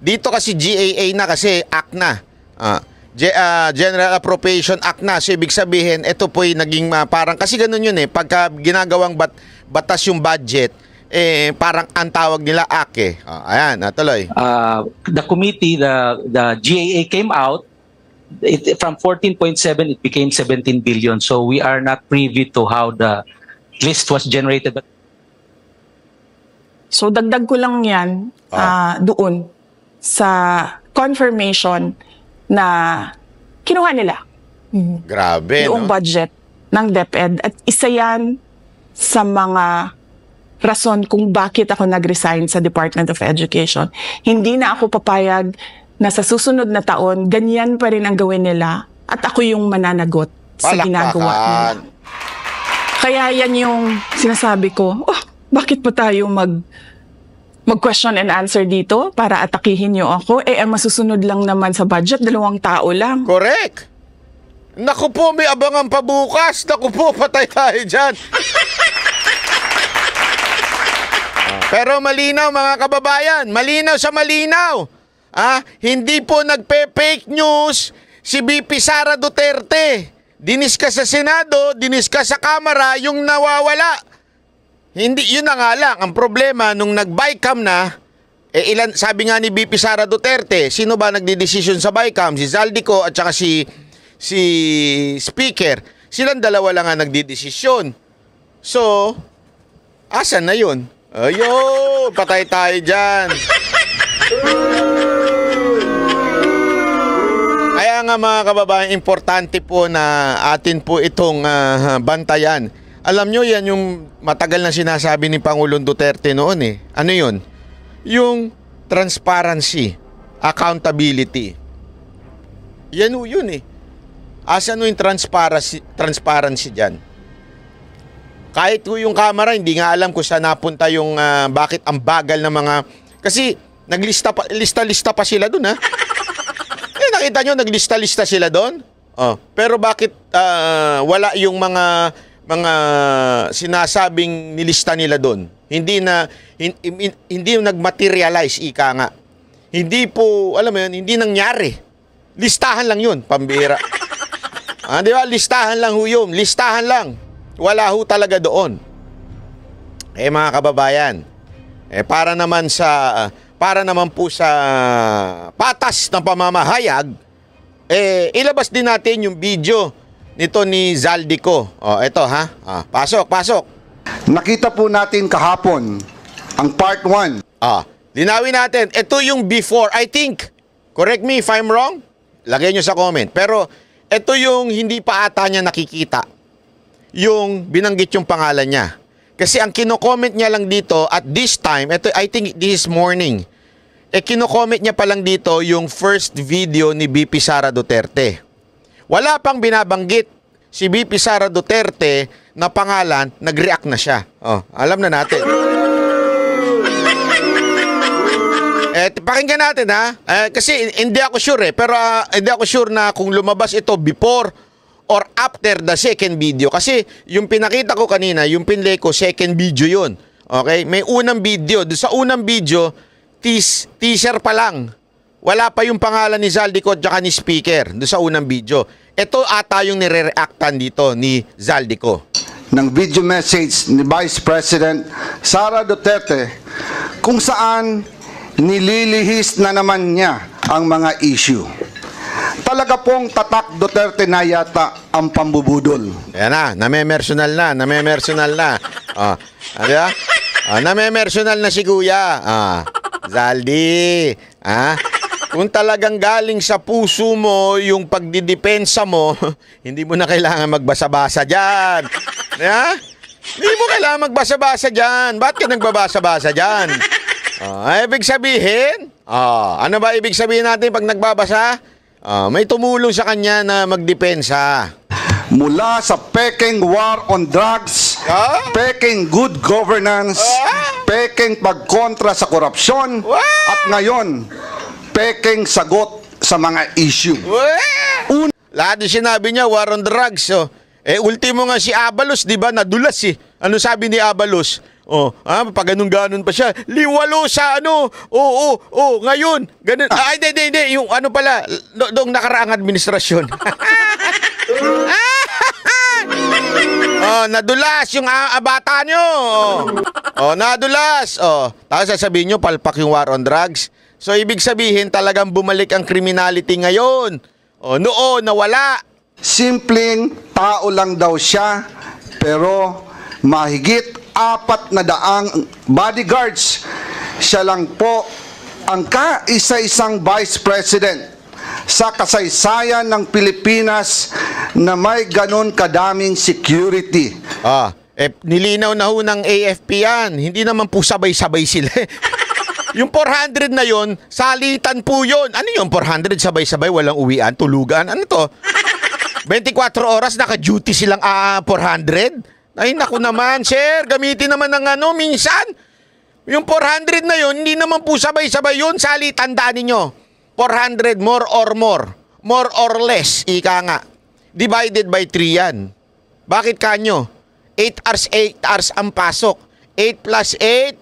Dito kasi GAA na kasi act na. General Appropriation Act na. So ibig sabihin, ito po'y naging parang, kasi ganun yun eh. Pagka ginagawang batas yung budget, parang ang tawag nila act eh. Ayan, natuloy. The committee, the GAA came out, from 14.7 it became 17 billion. So we are not privy to how the list was generated. So dagdag ko lang yan doon sa confirmation na kinuha nila. Grabe, yung budget ng DepEd. At isa yan sa mga rason kung bakit ako nag-resign sa Department of Education. Hindi na ako papayag na sa susunod na taon, ganyan pa rin ang gawin nila at ako yung mananagot sa ginagawa nila. Kaya yan yung sinasabi ko, bakit pa tayo mag-question and answer dito para atakihin niyo ako? Ang masusunod lang naman sa budget, 2 tao lang. Correct. Naku po, may abangan pa bukas. Naku po, patay tayo dyan. Pero malinaw mga kababayan, malinaw sa malinaw. Hindi po nagpe-fake news si VP Sara Duterte. Diniskas sa Senado, diniskas sa Kamara, yung nawawala. Hindi, yun na nga lang. Ang problema, nung nag-BICAM na, sabi nga ni VP Sara Duterte, sino ba nagdidesisyon sa BICAM? Si Zaldico at saka si Speaker. Silang dalawa lang nga nagdidesisyon. So, asan na yun? Ayun, patay tayo dyan. Kaya nga mga kababayan, importante po na atin po itong bantayan. Alam nyo, yan yung matagal na sinasabi ni Pangulong Duterte noon eh. Ano yun? Yung transparency, accountability. Yan yun eh. Asan yung transparency dyan? Kahit yung Kamara, hindi nga alam kung saan napunta yung bakit ang bagal ng mga... Kasi naglista pa sila dun ha. Nakita nyo, naglista-lista sila doon. Pero bakit wala yung mga sinasabing nilista nila doon? Hindi yung nagmaterialize, ika nga. Hindi po, alam mo yun, hindi nangyari. Listahan lang yun, pambira. Di ba? Listahan lang ho yun. Listahan lang. Wala ho talaga doon. Mga kababayan, para naman po sa patas ng pamamahayag, ilabas din natin yung video nito ni Zaldico. Ito ha. Pasok. Nakita po natin kahapon ang part 1. Linawin natin. Ito yung before. I think, correct me if I'm wrong, lagay nyo sa comment. Pero ito yung hindi pa ata niya nakikita. Yung binanggit yung pangalan niya. Kasi ang kino-comment niya lang dito at this time, ito, I think this is morning, kino-comment niya pa lang dito yung first video ni BP Sara Duterte. Wala pang binabanggit si BP Sara Duterte na pangalan, nag-react na siya. Alam na natin. Pakinggan natin ha. Kasi hindi ako sure pero hindi ako sure na kung lumabas ito before or after the second video. Kasi yung pinakita ko kanina, yung pinlay ko, second video yun. Okay? May unang video. Doon sa unang video, teaser pa lang. Wala pa yung pangalan ni Zaldico at ni speaker doon sa unang video. Ito ata yung nire-reactan dito ni Zaldico. Ng video message ni Vice President Sara Duterte kung saan nililihis na naman niya ang mga issue. Talaga pong tatak Duterte na yata ang pambubudol. Ayan na, namemersonal na. Diba? Namemersonal na si Kuya. Zaldi, kung talagang galing sa puso mo yung pagdidepensa mo, hindi mo na kailangan magbasa-basa dyan. Hindi mo kailangan magbasa-basa dyan. Ba't ka nagbabasa-basa dyan? Ibig sabihin, ano ba ibig sabihin natin pag nagbabasa? May tumulong sa kanya na magdepensa. Mula sa peking war on drugs, peking good governance, peking pagkontra sa korupsyon, at ngayon, peking sagot sa mga issue. Lahat yung sinabi niya, war on drugs. Ultimo nga si Abalos, di ba, nadulas eh. Ano sabi ni Abalos? Pag ganun-ganon pa siya. Liwalo sa ngayon. Ganun. Hindi. Yung ano pala, doong nakaraang administrasyon. Nadulas yung bata nyo. Nadulas. Tapos sasabihin nyo, palpak yung war on drugs. So, ibig sabihin, talagang bumalik ang criminality ngayon. Noon, nawala. Simpleng tao lang daw siya, pero mahigit 400 bodyguards. Siya lang po ang kaisa-isang vice president sa kasaysayan ng Pilipinas na may ganon kadaming security. Nilinaw na ho ng AFP yan. Hindi naman po sabay-sabay sila. Yung 400 na yon, salitan po yun. Ano yung 400 sabay-sabay, walang uwian, tulugan? Ano to? 24 oras naka-duty silang 400? Ay, naku naman, sir. Gamitin naman ng minsan. Yung 400 na yun, hindi naman po sabay-sabay yun. Sali, tandaan ninyo. 400 more or more. More or less, ika nga. Divided by 3 yan. Bakit kanyo? 8 hours ang pasok. 8 plus 8,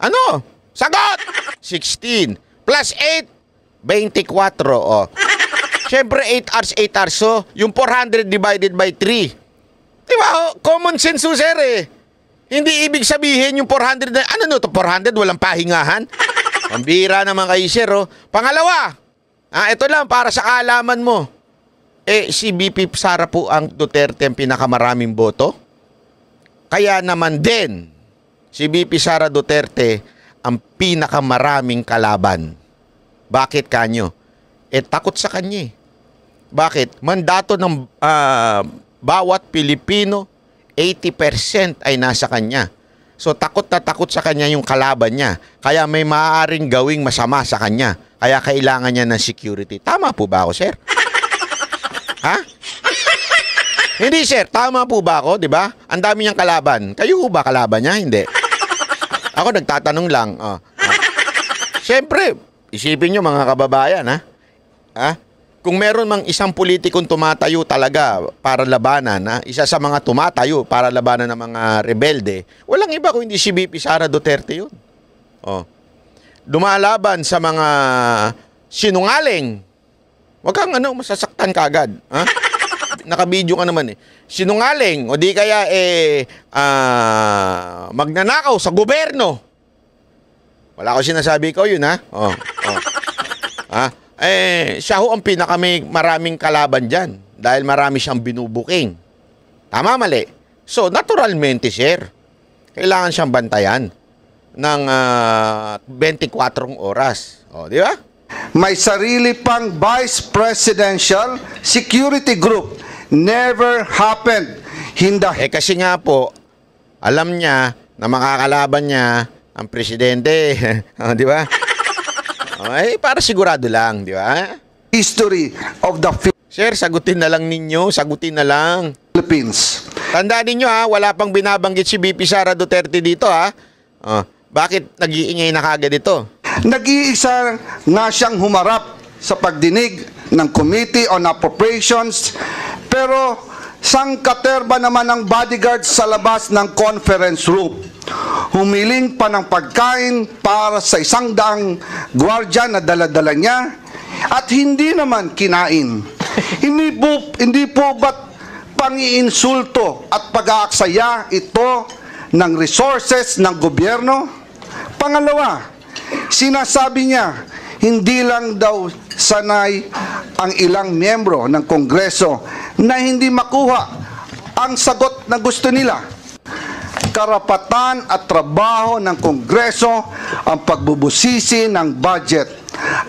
ano? Sagot! 16. Plus 8, 24. Siyempre, 8 hours. So, yung 400 divided by 3. Diba? Common sense, sir eh. Hindi ibig sabihin yung 400 na, ano to, 400, walang pahingahan? Pambira naman kayo, sir. Pangalawa, ito lang para sa kaalaman mo. Si BP Sara po ang Duterte ang pinakamaraming boto. Kaya naman din, si BP Sara Duterte ang pinakamaraming kalaban. Bakit kanyo? Takot sa kanya eh. Bakit? Mandato ng bawat Pilipino, 80% ay nasa kanya. So takot na takot sa kanya yung kalaban niya. Kaya may maaaring gawing masama sa kanya. Kaya kailangan niya ng security. Tama po ba ako, sir? Ha? Hindi, sir. Tama po ba ako, di ba? Ang dami niyang kalaban. Kayo ba kalaban niya? Hindi. Ako nagtatanong lang. Siyempre, isipin niyo mga kababayan, ha? Kung meron mang isang politikong tumatayo talaga para labanan, isa sa mga tumatayo para labanan ng mga rebelde, walang iba kung hindi si BP Sara Duterte yun. Dumalaban sa mga sinungaling. Huwag kang masasaktan kagad. Nakabidyo ka naman eh. Sinungaling o di kaya magnanakaw sa gobyerno. Wala ko sinasabi ko yun, ha? siya ho ang may maraming kalaban dyan dahil marami siyang binubuking. Tama, mali? So, naturalmente, sir, kailangan siyang bantayan ng 24 oras. O, di ba? May sarili pang Vice Presidential Security Group. Never happened. Kasi nga po, alam niya na makakalaban niya ang presidente. Di ba? Para sigurado lang, di ba? History of the Sir, sagutin na lang ninyo. Sagutin na lang. Philippines. Tandaan ninyo wala pang binabanggit si VP Sara Duterte dito bakit nag-iingay na kagad ito? Nag-iisa nga siyang humarap sa pagdinig ng Committee on Appropriations, pero sangkaterba naman ng bodyguards sa labas ng conference room. Humiling pa ng pagkain para sa 100 gwardiya na dala-dala niya at hindi naman kinain. Hindi po ba't pang-iinsulto at pag-aaksaya ito ng resources ng gobyerno? Pangalawa, sinasabi niya, hindi lang daw sanay ang ilang miyembro ng Kongreso na hindi makuha ang sagot na gusto nila. Karapatan at trabaho ng Kongreso ang pagbubusisi ng budget.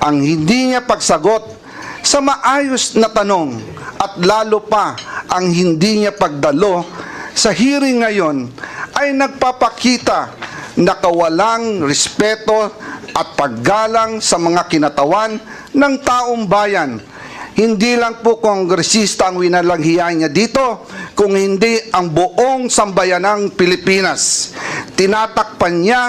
Ang hindi niya pagsagot sa maayos na tanong at lalo pa ang hindi niya pagdalo sa hearing ngayon ay nagpapakita na kawalang respeto at paggalang sa mga kinatawan ng taong bayan. Hindi lang po kongresista ang winalanghiyan niya dito, kung hindi ang buong sambayanang Pilipinas. Tinatakpan niya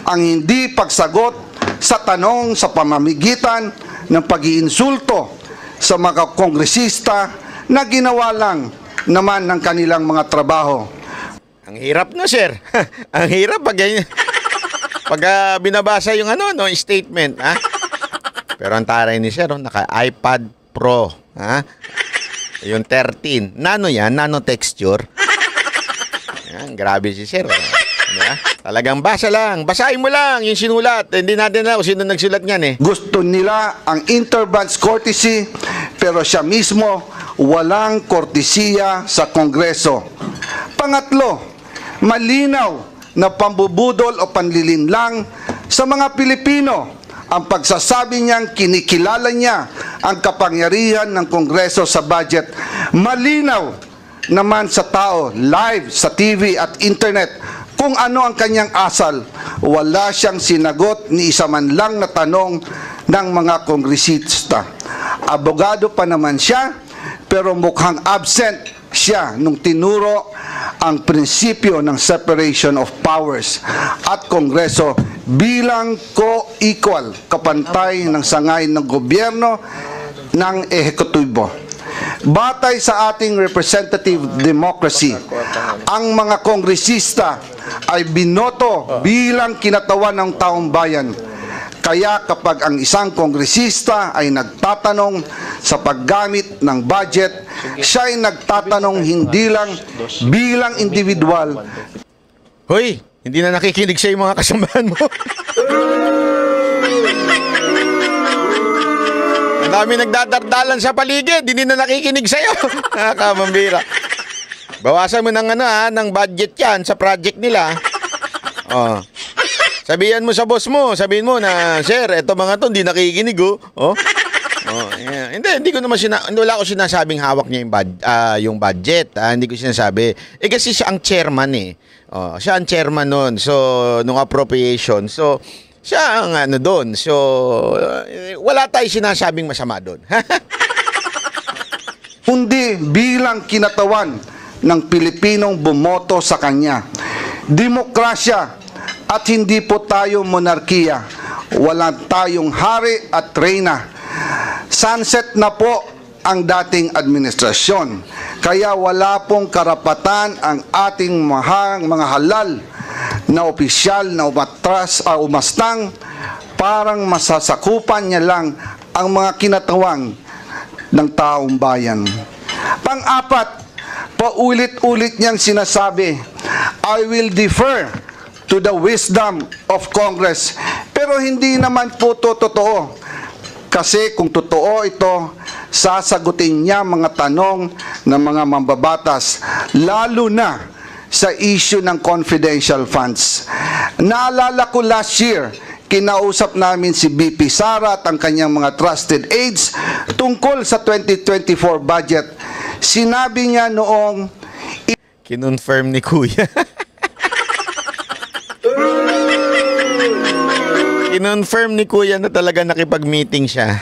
ang hindi pagsagot sa tanong sa pamamagitan ng pag-iinsulto sa mga kongresista na ginawa lang naman ng kanilang mga trabaho. Ang hirap na, sir. Ang hirap pag binabasa yung statement, Pero ang taray ni sir, naka-iPad Pro, Yung 13. Nano yan, nano texture. Yan, grabe si sir. Talagang basa lang. Basahin mo lang yung sinulat. Hindi natin alam kung sino nagsulat niyan Gusto nila ang interbranch courtesy, pero siya mismo walang kortesiya sa Kongreso. Pangatlo, malinaw na pambubudol o panlilinlang sa mga Pilipino ang pagsasabi niyang kinikilala niya ang kapangyarihan ng Kongreso sa budget. Malinaw naman sa tao, live sa TV at internet, kung ano ang kanyang asal. Wala siyang sinagot ni isa man lang na tanong ng mga kongresista. Abogado pa naman siya, pero mukhang absent siya nung tinuro ang prinsipyo ng separation of powers at Kongreso bilang co-equal, kapantay ng sangay ng gobyerno ng ehekutibo. Batay sa ating representative democracy, ang mga kongresista ay binoto bilang kinatawan ng taong bayan. Kaya kapag ang isang kongresista ay nagtatanong sa paggamit ng budget, siya ay nagtatanong hindi lang bilang individual. Hoy, hindi na nakikinig sa mga kasamahan mo. Ang dami nagdadardalan sa paligid, hindi na nakikinig sa'yo. Nakamambira. Bawasan mo ng budget yan sa project nila. Sabihan mo sa boss mo, sabihin mo na, sir, eto mga to, hindi nakikinig, yeah. Hindi ko naman wala ko sinasabing hawak niya yung budget. Hindi ko sinasabi. Kasi siya ang chairman siya ang chairman nun. So, nung appropriation. So, siya ang doon. So, wala tayong sinasabing masama doon. Kundi bilang kinatawan ng Pilipinong bumoto sa kanya. Demokrasya at hindi po tayo monarkiya. Wala tayong hari at reyna. Sunset na po ang dating administrasyon. Kaya wala pong karapatan ang ating mga halal na opisyal na umastang parang masasakupan niya lang ang mga kinatawang ng taong bayan. Pang-apat, paulit-ulit niyang sinasabi, I will defer to the wisdom of Congress. Pero hindi naman po to totoo. Kasi kung totoo ito, sasagutin niya mga tanong ng mga mambabatas, lalo na sa issue ng confidential funds. Naalala ko last year, kinausap namin si BP Sara at ang kanyang mga trusted aides tungkol sa 2024 budget. Sinabi niya noong Kinonfirm ni Kuya. Kinonfirm ni Kuya na talaga nakipag-meeting siya.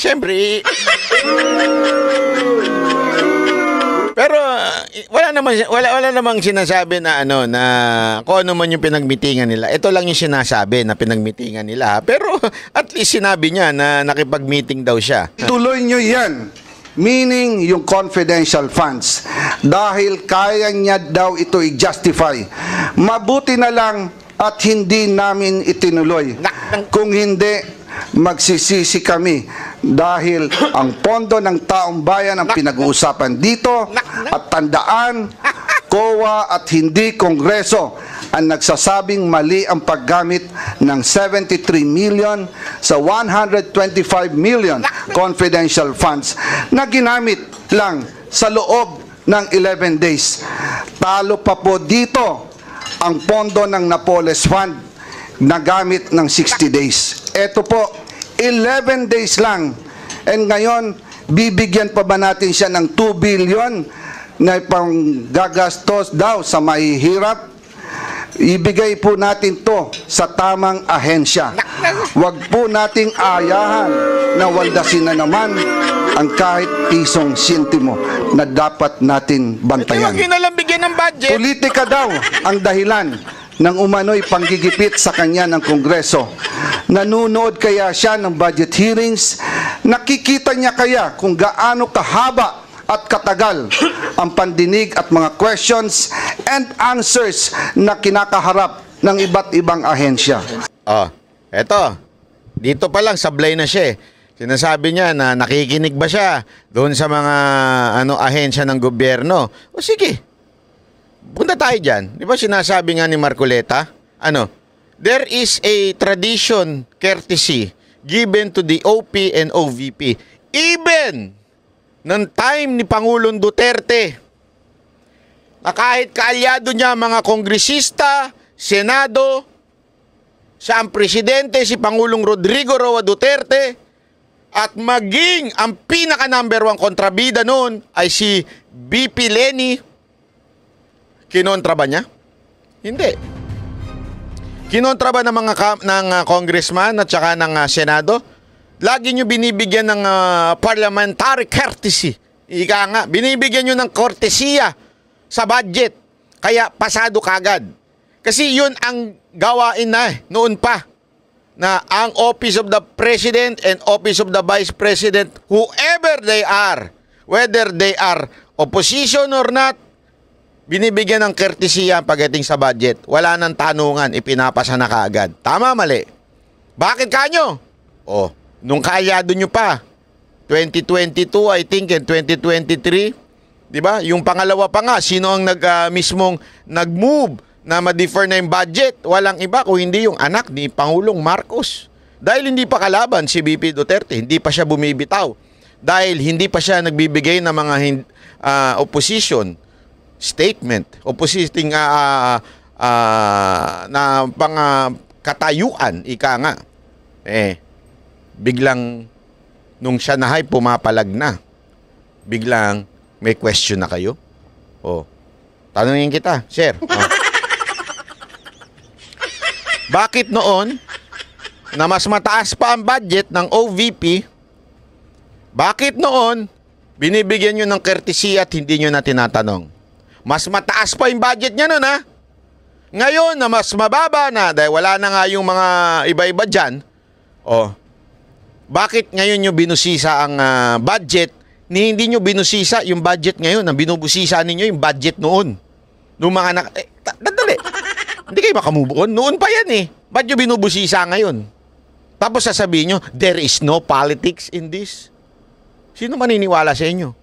Siyempre, pero wala namang sinasabi na na kung ano man yung pinagmitingan nila. Ito lang yung sinasabi na pinagmitingan nila. Pero at least sinabi niya na nakipag-meeting daw siya. tuloy nyo yan, meaning yung confidential funds, dahil kaya niya daw ito i-justify. Mabuti na lang at hindi namin itinuloy. Kung hindi, magsisisi kami dahil ang pondo ng taong bayan ang pinag-uusapan dito, at tandaan, COA at hindi Kongreso ang nagsasabing mali ang paggamit ng 73 million sa 125 million confidential funds na ginamit lang sa loob ng 11 days. Talo pa po dito ang pondo ng Napoles Fund na gamit ng 60 days. Ito po, 11 days lang. And ngayon, bibigyan pa ba natin siya ng 2 billion na pang gagastos daw sa mahihirap? Ibigay po natin to sa tamang ahensya. Huwag po nating ayahan na waldasin na naman ang kahit pisong sintimo na dapat natin bantayan. Huwag yun nalang bigyan ng budget. Politika daw ang dahilan ng umano'y panggigipit sa kanya ng Kongreso. Nanunood kaya siya ng budget hearings? Nakikita niya kaya kung gaano kahaba at katagal ang pandinig at mga questions and answers na kinakaharap ng iba't ibang ahensya? Eto. Dito pa lang sablay na siya eh. Sinasabi niya na nakikinig ba siya doon sa mga ahensya ng gobyerno. O sige, punta tayo dyan. Di ba sinasabi nga ni Marcoleta? There is a tradition, courtesy, given to the OP and OVP. Even ng time ni Pangulong Duterte, na kahit kaalyado niya mga kongresista, Senado, siya ang presidente, si Pangulong Rodrigo Roa Duterte, at maging ang pinaka number 1 kontrabida noon ay si BP Leni, kinontra ba niya? Hindi. Kinontra ba ng mga congressman at saka ng Senado? Lagi nyo binibigyan ng parliamentary courtesy. Ika nga, binibigyan nyo ng kortesiya sa budget. Kaya pasado kagad. Kasi yun ang gawain na noon pa, na ang Office of the President and Office of the Vice President, whoever they are, whether they are opposition or not, binibigyan ng courtesy pagdating sa budget. Wala nang tanungan, ipinapasa na kaagad. Tama, mali? Bakit kanyo? Nung kaalyado nyo pa, 2022 I think and 2023, di ba? Yung pangalawa pa nga, sino ang mismong nag-move na ma-defer na yung budget? Walang iba kung hindi yung anak ni Pangulong Marcos. Dahil hindi pa kalaban si BP Duterte, hindi pa siya bumibitaw. Dahil hindi pa siya nagbibigay ng mga opposition statement, opposing na katayuan, ika nga. Biglang nung siya nahay pumapalag na. Biglang may question na kayo. Tanungin kita, sir. Bakit noon na mas mataas pa ang budget ng OVP, bakit noon binibigyan nyo ng courtesy at hindi nyo na tinatanong? Mas mataas pa yung budget niya noon, ha? Ngayon na mas mababa na dahil wala na nga yung mga iba-iba dyan, bakit ngayon nyo binusisa ang budget ni hindi nyo binusisa yung budget ngayon? Ang binubusisa ninyo yung budget noon. Noong mga dadali. Hindi kayo makamove on. Noon pa yan eh. Ba't nyo binubusisa ngayon? Tapos sasabihin nyo, there is no politics in this. Sino maniniwala sa inyo?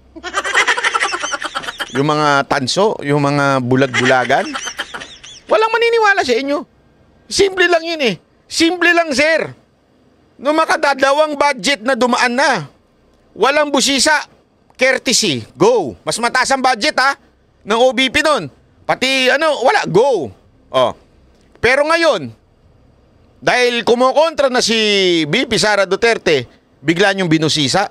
Yung mga tanso, yung mga bulag-bulagan? Walang maniniwala sa inyo. Simple lang yun eh. Simple lang, sir. Nung makadadawang budget na dumaan na, walang busisa, courtesy, go. Mas mataas ang budget ha, ng OBP nun. Pati wala, go. Oh. Pero ngayon, dahil kumukontra na si VP Sara Duterte, bigla niyong binusisa.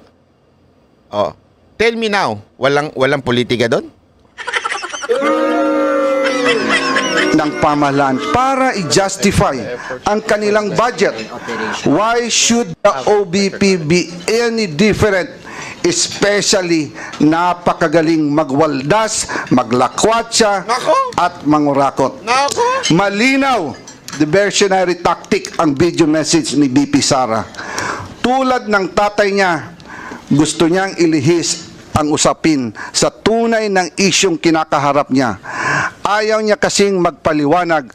Oh. Tell me now, walang politika doon? Ng pamahalaan para i-justify ang kanilang budget. Why should the OBP be any different? Especially napakagaling magwaldas, maglakwatsa at mangurakot. Malinaw, diversionary tactic ang video message ni VP Sara. Tulad ng tatay niya, gusto niyang ilihis ang usapin sa tunay ng isyong kinakaharap niya. Ayaw niya kasing magpaliwanag.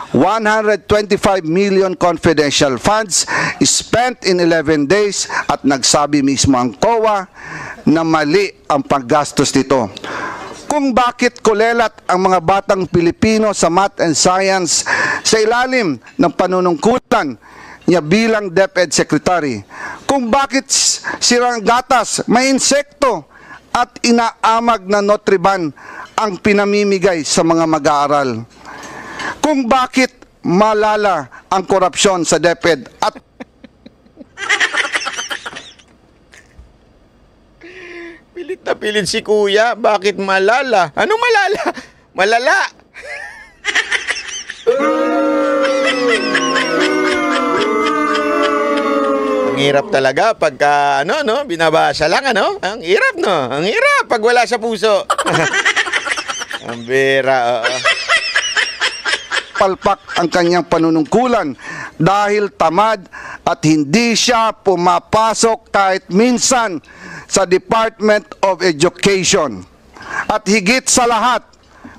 125 million confidential funds spent in 11 days at nagsabi mismo ang COA na mali ang paggastos nito. Kung bakit kulelat ang mga batang Pilipino sa math and science sa ilalim ng panunungkulan niya bilang DepEd Secretary. Kung bakit sirang gatas, may insekto at inaamag na Nutriban ang pinamimigay sa mga mag-aaral. Kung bakit malala ang korupsyon sa DepEd at pilit na pilit si Kuya, bakit malala? Ano malala? Malala! Ang hirap talaga pagka binabasa lang Ang hirap Ang hirap pag wala sa puso. Ang bira, palpak ang kanyang panunungkulan dahil tamad at hindi siya pumapasok kahit minsan sa Department of Education. At higit sa lahat,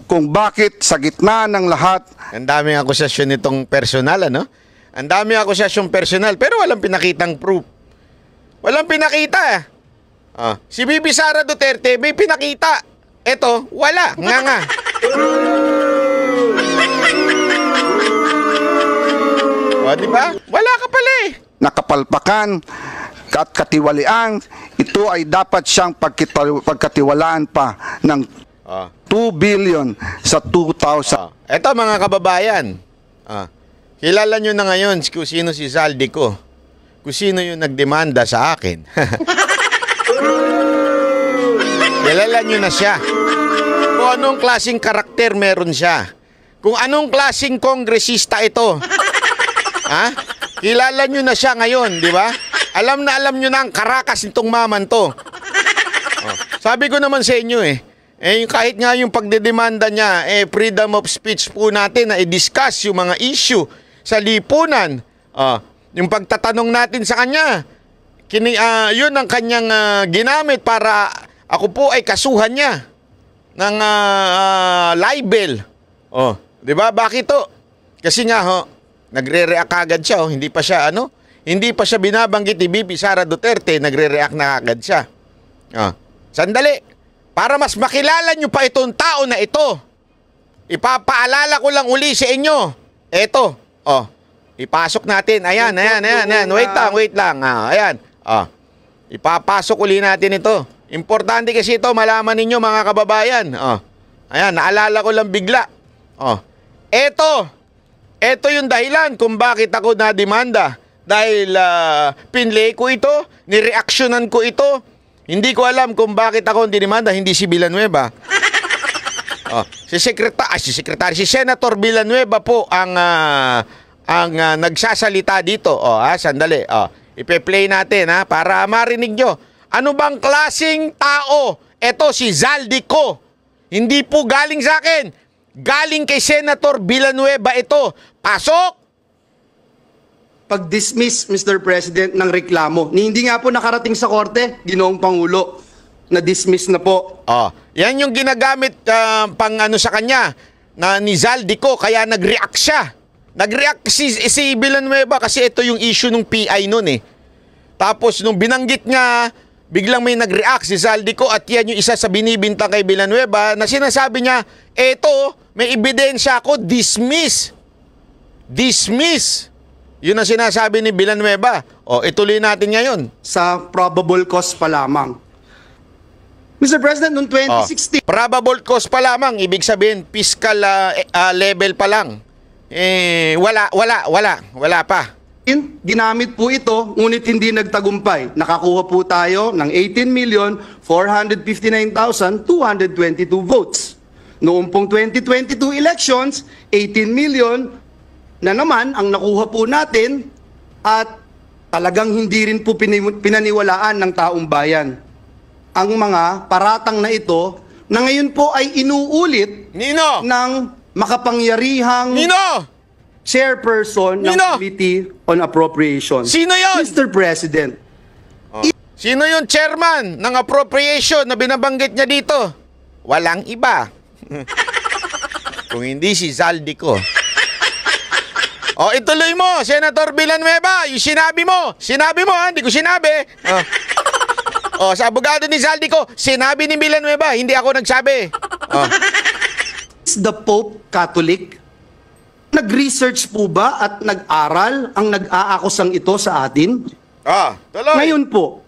kung bakit sa gitna ng lahat. Ang daming akusasyon nitong personal, Ang daming akusasyon personal, pero walang pinakitang proof. Walang pinakita. Si VP Sara Duterte may pinakita. Eto, wala. Nga. O, di ba? Wala ka pala eh. Nakapalpakan at katiwalian, ito ay dapat siyang pagkatiwalaan pa ng 2 billion sa 2,000. Eto mga kababayan, kilala nyo na ngayon kung sino si Zaldico. Kung sino yung nagdemanda sa akin. Kilala nyo na siya. Kung anong klaseng karakter meron siya. Kung anong klaseng kongresista ito. Kilala nyo na siya ngayon, di ba? Alam nyo na ang karakas nitong maman to. Sabi ko naman sa inyo kahit nga yung pagdedemanda niya, freedom of speech po natin na i-discuss yung mga issue sa lipunan. Yung pagtatanong natin sa kanya, yun ang kanyang ginamit para ako po ay kasuhan niya ng libel. Di ba? Bakit to? Kasi nga nagre-react agad siya, hindi pa siya binabanggit ni VP Sara Duterte, nagre-react na agad siya. Sandali, para mas makilala nyo pa itong tao na ito, ipapaalala ko lang uli sa inyo. Eto, ipasok natin. Ayan. Wait lang. Ayan. Ipapasok uli natin ito. Importante kasi ito, malaman ninyo mga kababayan. Ayan, naalala ko lang bigla. Ito yung dahilan kung bakit ako nademanda. Dahil pinlay ko ito, nireaksyonan ko ito. Hindi ko alam kung bakit ako dinimanda, hindi si Villanueva. Si Senator Villanueva po ang nagsasalita dito. Sandali. Ipe-play natin para marinig nyo. Ano bang klaseng tao? Ito si Zaldico. Hindi po galing sa akin. Galing kay Senator Villanueva ito. Pasok! Pag-dismiss, Mr. President, ng reklamo. Hindi nga po nakarating sa korte, Ginoong Pangulo. Na-dismiss na po. Yan yung ginagamit pang sa kanya na ni Zaldico, kaya nag-react siya. Nag-react si Villanueva kasi ito yung issue ng PI noon Tapos nung binanggit niya, biglang may nag-react si Zaldico at yan yung isa sa binibintang kay Villanueva na sinasabi niya, eto, may ebidensya ako, dismiss. Yun ang sinasabi ni Villanueva. O, ituloy natin ngayon. Sa probable cause pa lamang. Mr. President, noong 2016, Probable cause pa lamang. Ibig sabihin, fiscal level pa lang. Wala pa. ginamit po ito, ngunit hindi nagtagumpay. Nakakuha po tayo ng 18,459,222 votes. Noong pong 2022 elections, 18 million na naman ang nakuha po natin at talagang hindi rin po pinaniwalaan ng taong bayan. Ang mga paratang na ito na ngayon po ay inuulit Nino! ng makapangyarihang chairperson ng Nino! Committee on Appropriations. Sino yon? Mr. President, Sino yung chairman ng appropriation na binabanggit niya dito? Walang iba. Kung hindi si Zaldico. O, ituloy mo, Senator Villanueva. Yung sinabi mo. Sinabi mo, ha? Hindi ko sinabi. O, sa abogado ni Zaldico, sinabi ni Villanueva. Hindi ako nagsabi. is the Pope Catholic? Nag-research po ba at nag-aral ang nag-aakusang ito sa atin? Tuloy. Ngayon po,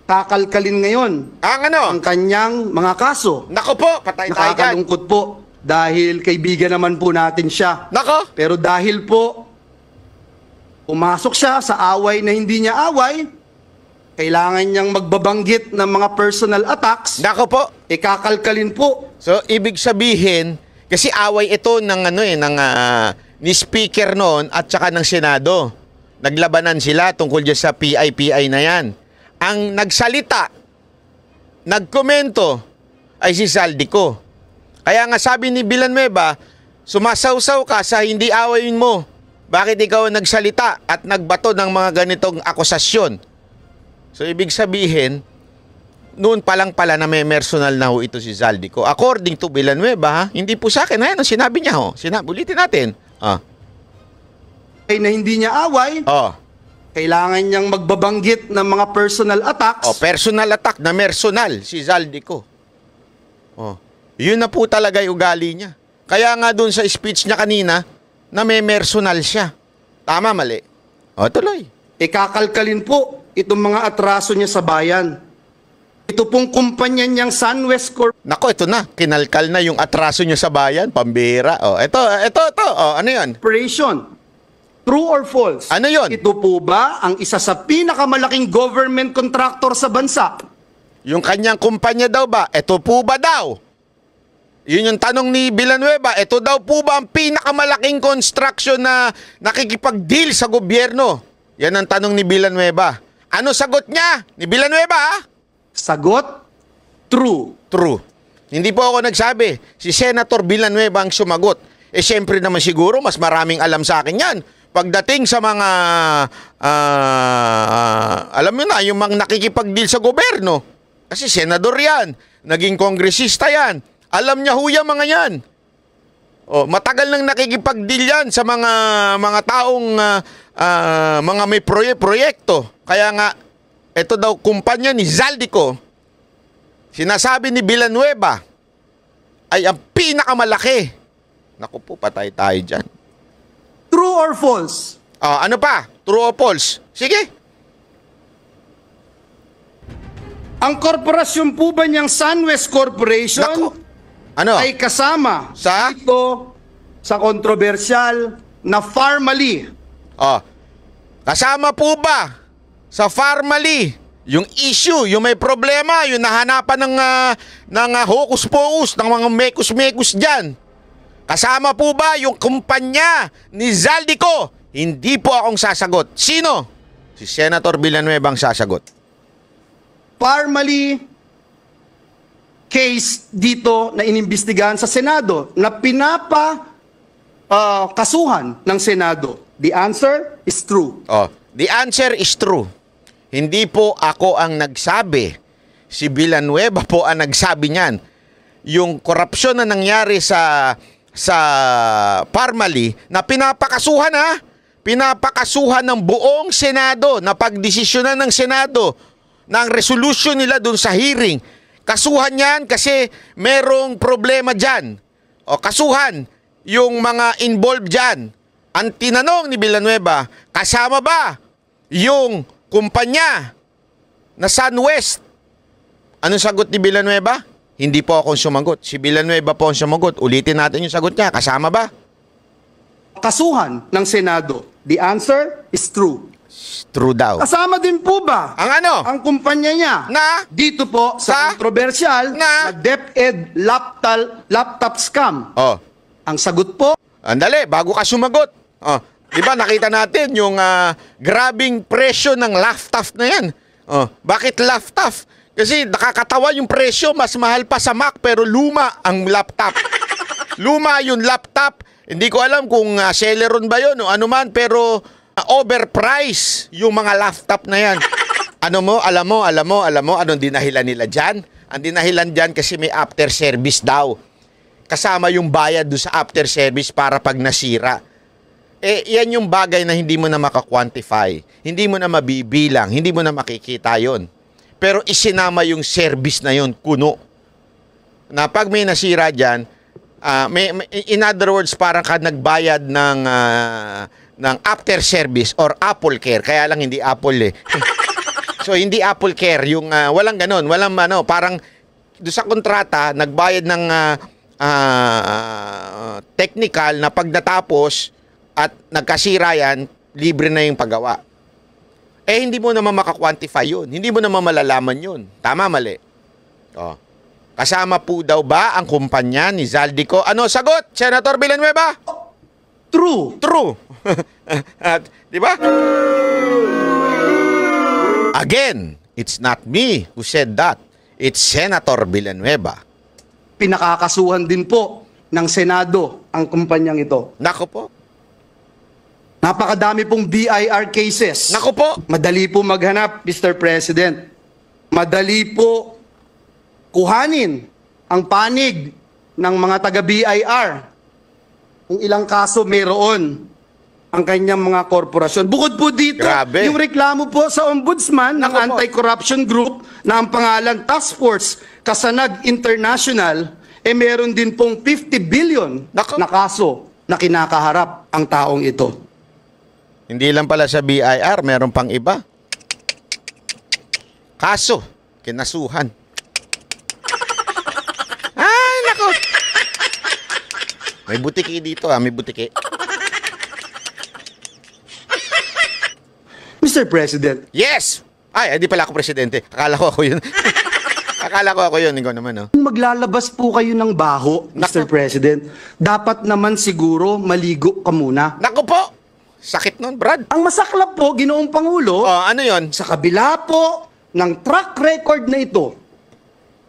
kakalkalin ngayon Ang ang kanyang mga kaso. Nako po, patay tayo dyan. Nakakalungkot po dahil kaibigan naman po natin siya. Nako. Pero dahil po pumasok siya sa away na hindi niya away, kailangan niyang magbabanggit ng mga personal attacks. Nako po. Kakalkalin po. So, ibig sabihin, kasi away ito ng ni speaker noon at saka ng Senado. Naglabanan sila tungkol dyan sa PI na yan. Ang nagsalita, nagkomento ay si Zaldico. Kaya nga sabi ni Villanueva, sumasawsaw ka sa hindi awayin mo. Bakit ikaw nagsalita at nagbato ng mga ganitong akusasyon? So, ibig sabihin, noon pa lang pala na may personal na ho ito si Zaldico. According to Villanueva, hindi po sa akin. Ayan ang sinabi niya ho. Ulitin natin. Ay na hindi niya away, kailangan niyang magbabanggit ng mga personal attacks. Personal attack na personal si Zaldico. Yun na po talaga yung ugali niya. Kaya nga doon sa speech niya kanina, na may personal siya. Tama, mali? Tuloy. Kakalkalin po itong mga atraso niya sa bayan. Ito pong kumpanya niyang SunWest Corp. Nako, ito na. Kinalkal na yung atraso niya sa bayan. Pambira. Ito. Ano yan? Corporation. True or false? Ano yon? Ito po ba ang isa sa pinakamalaking government contractor sa bansa? Yung kanyang kumpanya daw ba? Ito po ba daw? Yun yung tanong ni Villanueva. Ito daw po ba ang pinakamalaking construction na nakikipag-deal sa gobyerno? Yan ang tanong ni Villanueva. Ano sagot niya ni Villanueva? Sagot, true. True. Hindi po ako nagsabi. Si Senator Villanueva ang sumagot. Siyempre naman siguro, mas maraming alam sa akin yan. Pagdating sa mga, alam mo na, yung mga nakikipag-deal sa gobyerno. Kasi senador yan. Naging kongresista yan. Alam niya ho yan mga yan. Matagal nang nakikipag-deal yan sa mga taong mga may proyekto. Kaya nga, ito daw kumpanya ni Zaldico, sinasabi ni Villanueva, ay ang pinakamalaki. Naku po, patay tayo dyan. True or false? Ano pa? True or false? Sige. Ang korporasyon po ba niyang SunWest Corporation Naku. Ano? ay kasama Sa? dito sa kontrobersyal na Farmally? Kasama po ba sa Farmally yung issue, yung may problema, yung nahanapan ng hokus-pokus, ng mga mekus-mekus dyan? Kasama po ba yung kumpanya ni Zaldico? Hindi po akong sasagot. Sino? Si Senator Villanueva ang sasagot. Farmally case dito na inimbestigahan sa Senado na kasuhan ng Senado. The answer is true. The answer is true. Hindi po ako ang nagsabi. Si Villanueva po ang nagsabi niyan. Yung korupsyon na nangyari sa Farmally na pinapakasuhan pinapakasuhan ng buong Senado, na pagdesisyonan ng Senado ng resolution nila dun sa hearing. Kasuhan yan kasi merong problema dyan. Kasuhan yung mga involved dyan. Ang tinanong ni Villanueva, kasama ba yung kumpanya na SunWest? Anong sagot ni Villanueva? Hindi po akong sumagot. Si Villanueva po ang sumagot. Ulitin natin yung sagot niya. Kasama ba? Kasuhan ng Senado. The answer is true. True daw. Kasama din po ba Ang ano? ang kumpanya niya Na? dito po Sa? sa controversial Na? na DepEd laptop scam? Oh, Ang sagot po, andali, bago ka sumagot. Oh, di ba nakita natin yung grabing presyo ng laptop na yan. Oh, bakit laptop? Kasi nakakatawa yung presyo, mas mahal pa sa Mac pero luma ang laptop. Luma yung laptop. Hindi ko alam kung Celeron ba yun o ano man, pero overprice yung mga laptop na yan. Alam mo, anong dinahilan nila dyan? Ang dinahilan dyan kasi may after service daw. Kasama yung bayad doon sa after service para pag nasira. Yan yung bagay na hindi mo na maka-quantify. Hindi mo na mabibilang, hindi mo na makikita yon. Pero isinama yung service na yon, kuno. Na pag may nasira dyan, in other words, parang ka nagbayad ng after service or Apple Care. Kaya lang hindi Apple eh. So hindi Apple Care, yung walang ganon, walang parang doon sa kontrata, nagbayad ng technical na pag natapos at nagkasira yan, libre na yung paggawa. Hindi mo naman maka-quantify yun. Hindi mo naman malalaman yun. Tama, mali. Oh. Kasama po daw ba ang kumpanya ni Zaldico? Ano sagot, Senator Villanueva? true. True. Di ba? Again, it's not me who said that. It's Senator Villanueva. Pinakakasuhan din po ng Senado ang kumpanyang ito. Nako po. Napakadami pong BIR cases. Nako po. Madali po maghanap, Mr. President. Madali po kuhanin ang panig ng mga taga-BIR. Kung ilang kaso mayroon ang kanyang mga korporasyon. Bukod po dito, Grabe. yung reklamo po sa ombudsman ng Nako po. anti-corruption group na ang pangalan Task Force Kasanag International, meron din pong 50 billion Nako. na kaso na kinakaharap ang taong ito. Hindi lang pala sa BIR, meron pang iba. Kaso, kinasuhan. Ay, nako. May butiki dito may butiki. Mr. President, Yes! Ay, hindi pala ako presidente. Akala ko ako yun. Akala ko ako yun. Ikaw naman, no? kung maglalabas po kayo ng baho, Mr. President, dapat naman siguro maligo ka muna. Nako po! Sakit nun, Brad. Ang masaklap po, Ginoong Pangulo, Oh, ano yun? sa kabila po ng track record na ito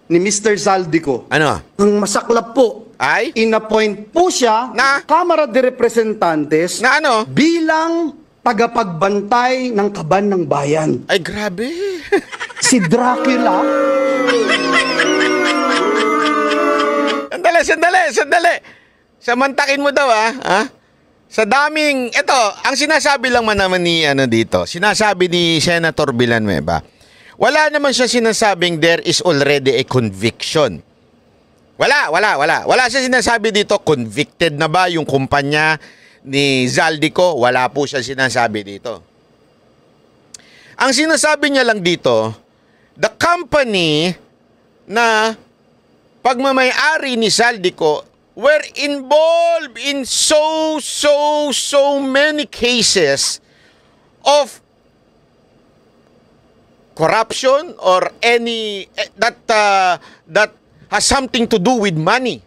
ni Mr. Zaldico, Ano? ang masaklap po, Ay? inappoint po siya Na? ng Kamara de Representantes Na ano? bilang tagapagbantay ng kaban ng bayan. Ay, grabe. Si Dracula, Sandali. Samantakin mo daw, ha? Sa daming, ang sinasabi lang naman ni, sinasabi ni Senator Villanueva, wala naman siya sinasabing there is already a conviction. Wala. Wala siya sinasabi dito, convicted na ba yung kumpanya ni Zaldico? Wala po siya sinasabi dito. Ang sinasabi niya lang dito, the company na pagmamay-ari ni Zaldico were involved in so many cases of corruption or any that has something to do with money.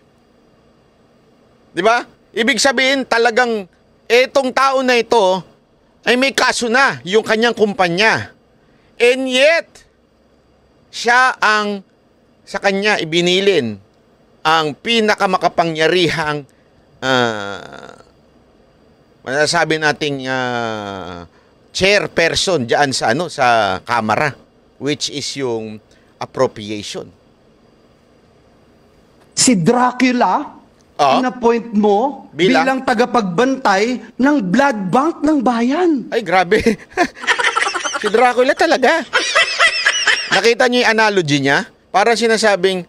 'Di ba? Ibig sabihin talagang etong tao na ito ay may kaso na yung kanyang kumpanya. And yet siya ang sa kanya ibinilin ang pinakamakapangyarihang masasabi nating chairperson diyan sa sa Kamara, which is yung appropriation. si Dracula, inappoint mo bilang tagapagbantay ng blood bank ng bayan. Ay, grabe. Si Dracula talaga. Nakita niyo yung analogy niya? Para sinasabing,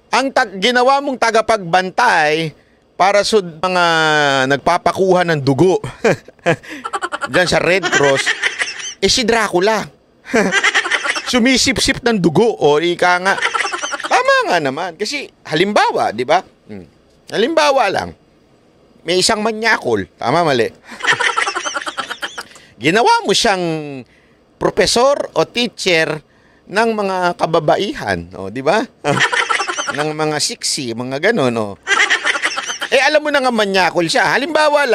ang ginawa mong tagapagbantay para sa mga nagpapakuha ng dugo diyan sa Red Cross, si Dracula. Sumisip-sip ng dugo o ika nga. Tama nga naman. Kasi halimbawa, di ba? Halimbawa lang, may isang manyakol. Tama, mali. Ginawa mo siyang profesor o teacher ng mga kababaihan. O, di ba? Ng mga siksi, mga ganon. O. Alam mo na nga manyakol siya. Halimbawa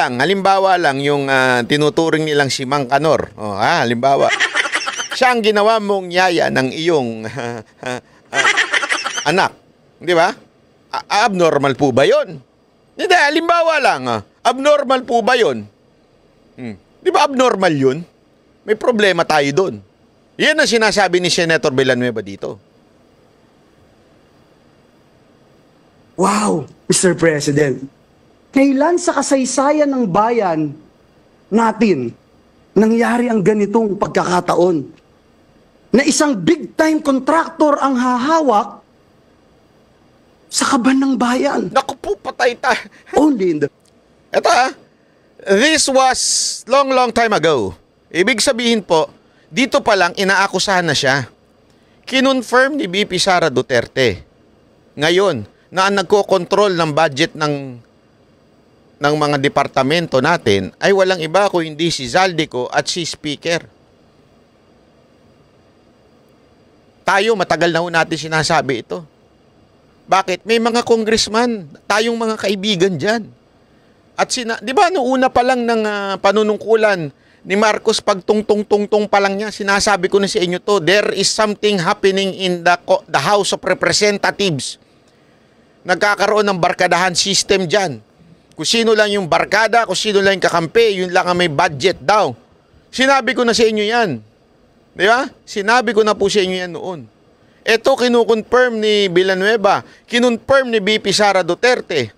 lang yung tinuturing nilang si Mang Kanor. O, halimbawa. Siya ang ginawa mong yaya ng iyong anak. Di ba? Abnormal po ba yun? Hindi, halimbawa lang. Abnormal po ba yun? Di ba abnormal yun? May problema tayo doon. Yan ang sinasabi ni Senator Villanueva dito. Wow, Mr. President. Kailan sa kasaysayan ng bayan natin nangyari ang ganitong pagkakataon? Na isang big-time contractor ang hahawak sa kaban ng bayan. Naku po, patay tayo. Only in the... Ito this was long time ago. Ibig sabihin po, dito pa lang inaakusahan na siya. Kinonfirm ni VP Sara Duterte ngayon na ang nagko-control ng budget ng mga departamento natin ay walang iba kundi si Zaldico at si Speaker. Tayo, matagal na ho natin sinasabi ito. Bakit? May mga congressman, tayong mga kaibigan dyan. At di ba, noong una pa lang ng panunungkulan ni Marcos, pag tungtong pa lang niya, sinasabi ko na sa inyo to, there is something happening in the House of Representatives. Nagkakaroon ng barkadahan system dyan. Kung sino lang yung barkada, kung sino lang yung kakampi, yun lang ang may budget daw. Sinabi ko na sa inyo yan. Di ba? Sinabi ko na po sa inyo yan noon. Ito kinukonfirm ni Villanueva, kinonfirm ni VP Sara Duterte.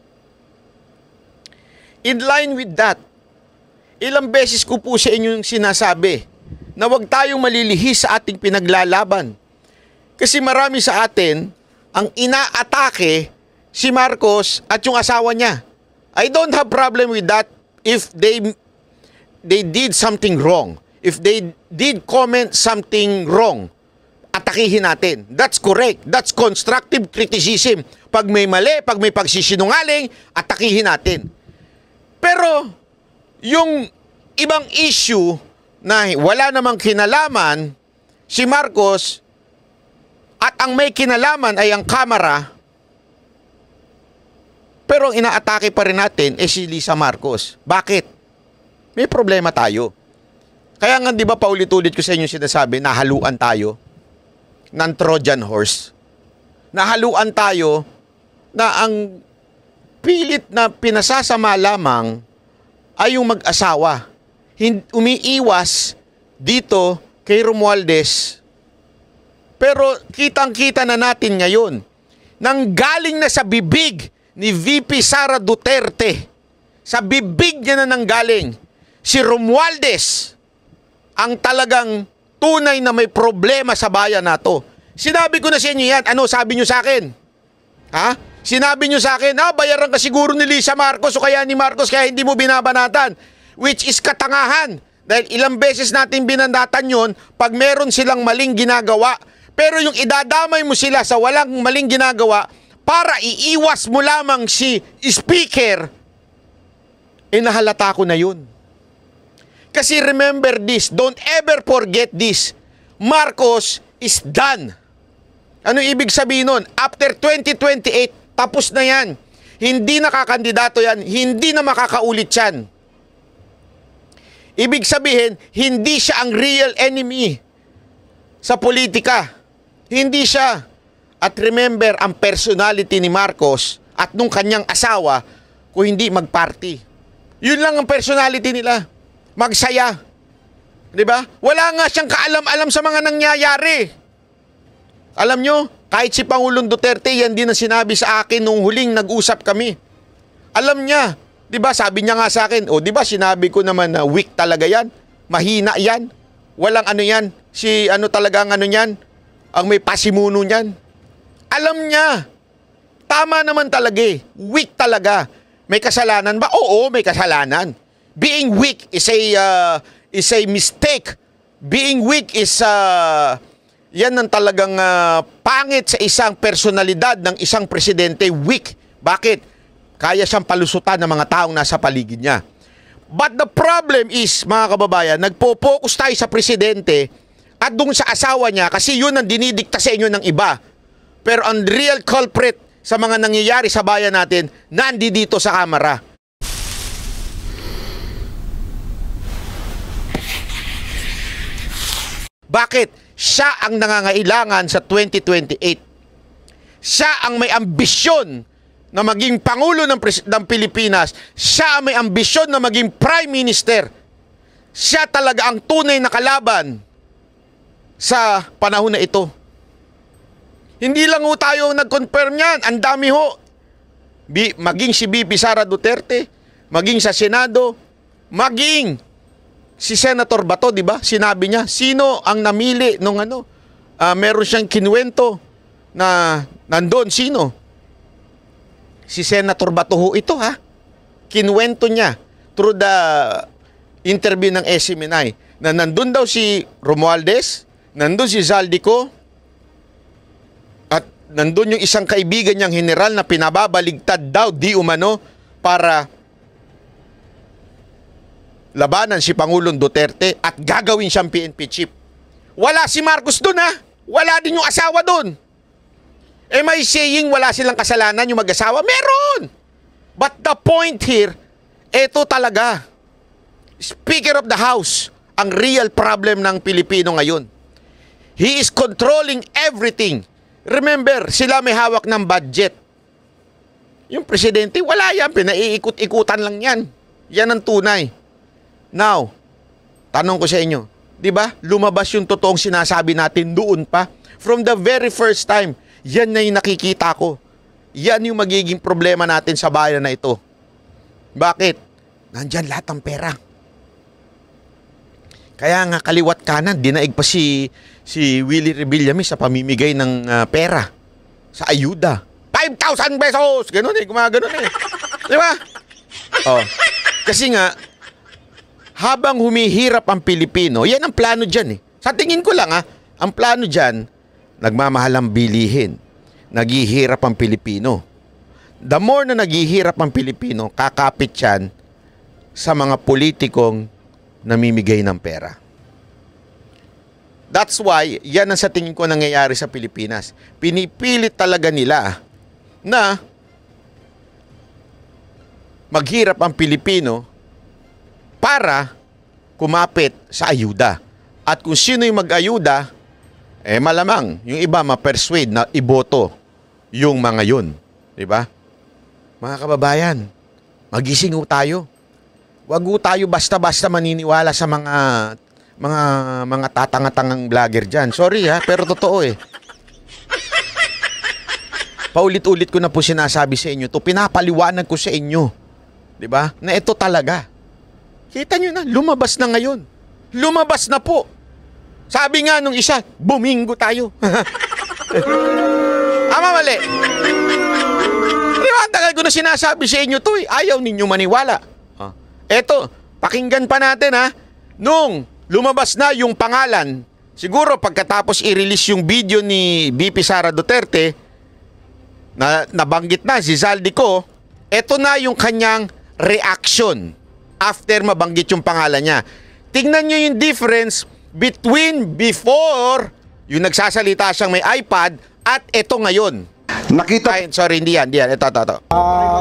In line with that, ilang beses ko po sa inyo yung sinasabi na huwag tayong malilihis sa ating pinaglalaban. Kasi marami sa atin ang inaatake si Marcos at yung asawa niya. I don't have problem with that if they did something wrong. If they did comment something wrong, atakihin natin. That's correct. That's constructive criticism. Pag may mali, pag may pagsisinungaling, atakihin natin. Pero, yung ibang issue na wala namang kinalaman, si Marcos, at ang may kinalaman ay ang kamera, pero ang inaatake pa rin natin si Lisa Marcos. Bakit? May problema tayo. Kaya nga, di ba, paulit-ulit ko sa inyo sinasabi, nahaluan tayo ng Trojan horse. Nahaluan tayo na ang pilit na pinasasama lamang ay yung mag-asawa. Umiiwas dito kay Romualdez. Pero kitang-kita na natin ngayon, nang galing na sa bibig ni VP Sara Duterte, sa bibig niya na nanggaling, si Romualdez, ang talagang tunay na may problema sa bayan na to. Sinabi ko na sa inyo yan. Ano sabi nyo sa akin? Ha? Sinabi nyo sa akin, bayaran ka siguro ni Lisa Marcos o kaya ni Marcos kaya hindi mo binabanatan. Which is katangahan. Dahil ilang beses natin binandatan yon pag meron silang maling ginagawa. Pero yung idadamay mo sila sa walang maling ginagawa para iiwas mo lamang si Speaker, nahalata ko na yun. Kasi remember this, don't ever forget this. Marcos is done. Ano ibig sabihin nun? After 2028, tapos na yan. Hindi nakakandidato yan, hindi na makakaulit yan. Ibig sabihin, hindi siya ang real enemy sa politika. Hindi siya. At remember, ang personality ni Marcos at nung kanyang asawa, kung hindi magparty. Yun lang ang personality nila. Magsaya. Diba? Wala nga siyang kaalam-alam sa mga nangyayari. Alam nyo, kahit si Pangulong Duterte, yan din ang sinabi sa akin nung huling nag-usap kami. Alam niya. Diba? Sabi niya nga sa akin, diba sinabi ko naman na weak talaga yan? Mahina yan? Walang ano yan? Si ano talaga ang ano yan? Ang may pasimuno niyan? Alam niya. Tama naman talaga eh. Weak talaga. May kasalanan ba? Oo, may kasalanan. Being weak is a mistake. Being weak is yan ang talagang pangit sa isang personalidad ng isang presidente, weak. Bakit? Kaya siyang palusutan ng mga taong nasa paligid niya. But the problem is, mga kababayan, nagpo-focus tayo sa presidente at dun sa asawa niya kasi yun ang dinidikta sa inyo ng iba. Pero ang real culprit sa mga nangyayari sa bayan natin, nandito sa kamera. Bakit? Siya ang nangangailangan sa 2028. Siya ang may ambisyon na maging Pangulo ng Pilipinas. Siya ang may ambisyon na maging Prime Minister. Siya talaga ang tunay na kalaban sa panahon na ito. Hindi lang ho tayo nag-confirm yan. Ang dami ho. Maging si BP Sara Duterte, maging sa Senado, maging si Senator Bato, di ba? Sinabi niya, sino ang namili nung meron siyang kinuwento na nandun, sino? Si Senator Bato ho ito, ha? Kinuwento niya through the interview ng SMNI na nandun daw si Romualdez, nandun si Zaldico, at nandun yung isang kaibigan niyang general na pinababaligtad daw di umano para labanan si Pangulong Duterte at gagawin siyang PNP chief. Wala si Marcos dun, ha? Wala din yung asawa dun. Am I saying wala silang kasalanan yung mag-asawa? Meron! But the point here, eto talaga. Speaker of the House, ang real problem ng Pilipino ngayon. He is controlling everything. Remember, sila may hawak ng budget. Yung presidente, wala yan. Pinaiikot-ikutan lang yan. Yan ang tunay. Now, tanong ko sa inyo, di ba? Lumabas yung totoong sinasabi natin doon pa. From the very first time, yan na yung nakikita ko. Yan yung magiging problema natin sa bayan na ito. Bakit? Nandyan lahat ng pera. Kaya nga kaliwat kanan, dinaig pa si Willie Rebillame sa pamimigay ng pera sa ayuda. 5,000 pesos! Ganun eh, gumaganon eh. Di ba? Oh. Kasi nga, habang humihirap ang Pilipino, yan ang plano dyan eh. Sa tingin ko lang ang plano dyan, nagmamahal ang bilihin. Naghihirap ang Pilipino. The more na naghihirap ang Pilipino, kakapit yan sa mga politikong namimigay ng pera. That's why, yan ang sa tingin ko nangyayari sa Pilipinas. Pinipilit talaga nila na maghirap ang Pilipino para kumapit sa ayuda. At kung sino yung mag-ayuda, malamang yung iba ma-persuade na iboto yung mga yun. Diba? Mga kababayan, magising ho tayo. Wag ho tayo basta-basta maniniwala sa mga tatanga-tangang vlogger dyan. Sorry pero totoo eh. Paulit-ulit ko na po sinasabi sa inyo to, pinapaliwanag ko sa inyo. Diba? Na ito talaga. Kita nyo na, lumabas na ngayon. Lumabas na po. Sabi nga nung isa, bumingo tayo. Ama mali. Diba, tagal ko na sinasabi sa inyo to eh. Ayaw ninyo maniwala. Eto, pakinggan pa natin nung lumabas na yung pangalan, siguro pagkatapos i-release yung video ni BP Sara Duterte, na nabanggit na si Zaldico, eto na yung kanyang reaction after mabanggit yung pangalan niya. Tingnan nyo yung difference between before, yung nagsasalita siyang may iPad, at eto ngayon. Nakita... Ay, sorry, hindi yan. Ito.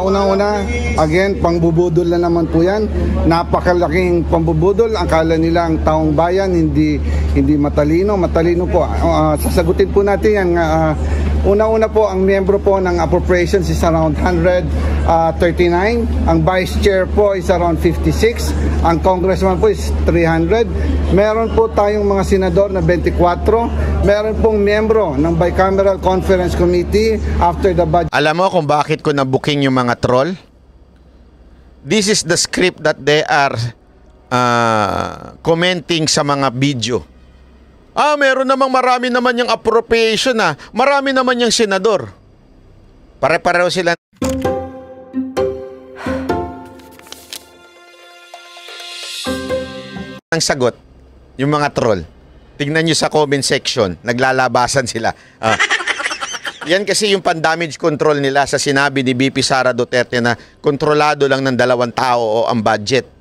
Unang-una, again, pangbubudol na naman po yan. Napakalaking pangbubudol. Akala nila ang taong bayan hindi matalino. Matalino po. Sasagutin po natin yan. Una-una po, ang miyembro po ng appropriations is around 139. Ang vice chair po is around 56. Ang congressman po is 300. Meron po tayong mga senador na 24. Meron pong miyembro ng Bicameral Conference Committee after the budget. Alam mo kung bakit ko na-booking yung mga troll? This is the script that they are commenting sa mga video. Meron namang marami naman yung appropriation Marami naman yung senador. Pare-pareho sila. Ang sagot, yung mga troll. Tingnan nyo sa comment section, naglalabasan sila. Yan kasi yung pan-damage control nila sa sinabi ni BP Sara Duterte na kontrolado lang ng 2 tao o ang budget.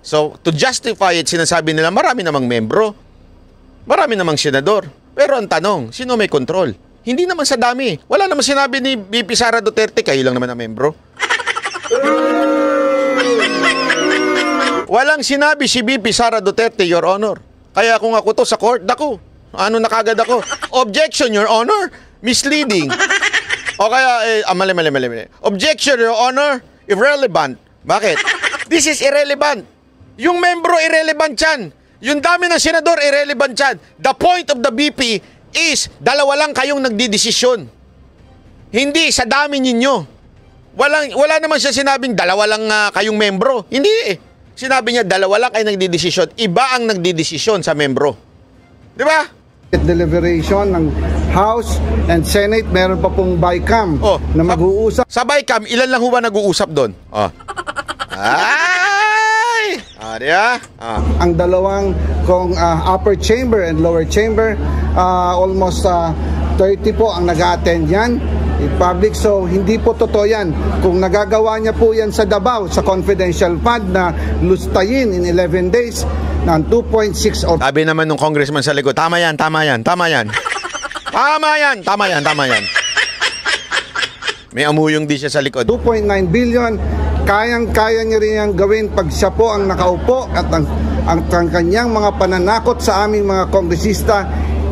So, to justify it, sinasabi nila marami namang membro, marami namang senador. Pero ang tanong, sino may control? Hindi naman sa dami. Wala naman sinabi ni BP Sara Duterte, kayo lang naman ang membro. Walang sinabi si BP Sara Duterte, Your Honor. Kaya kung ako to sa court, dako. Ano na kagad ako? Objection, Your Honor. Misleading. O kaya, mali. Objection, Your Honor. Irrelevant. Bakit? This is irrelevant. Yung membro, irrelevant yan. Yung dami ng senador, irrelevant yan. The point of the BP is, 2 lang kayong nagdidesisyon. Hindi sa dami ninyo. Wala naman siya sinabing 2 lang kayong membro. Hindi eh. Sinabi niya, 2 lang kayo nagdidesisyon. Iba ang nagdidesisyon sa membro. Di ba? Deliberation ng House and Senate, meron pa pong BICAM na mag-uusap. Sa BICAM, ilan lang ba nag-uusap doon? Ay! Diba? Ang dalawang upper chamber and lower chamber, almost 30 po ang nag-attend yan. Public, so hindi po totoo yan. Kung nagagawa niya po yan sa Davao, sa confidential fund na lustayin in 11 days ng 2.6 or... Sabi naman ng congressman sa likod, tama yan. May amuyong di siya sa likod. 2.9 billion, kayang-kaya niya rin yung gawin pag siya po ang nakaupo at ang kanyang mga pananakot sa aming mga kongresista,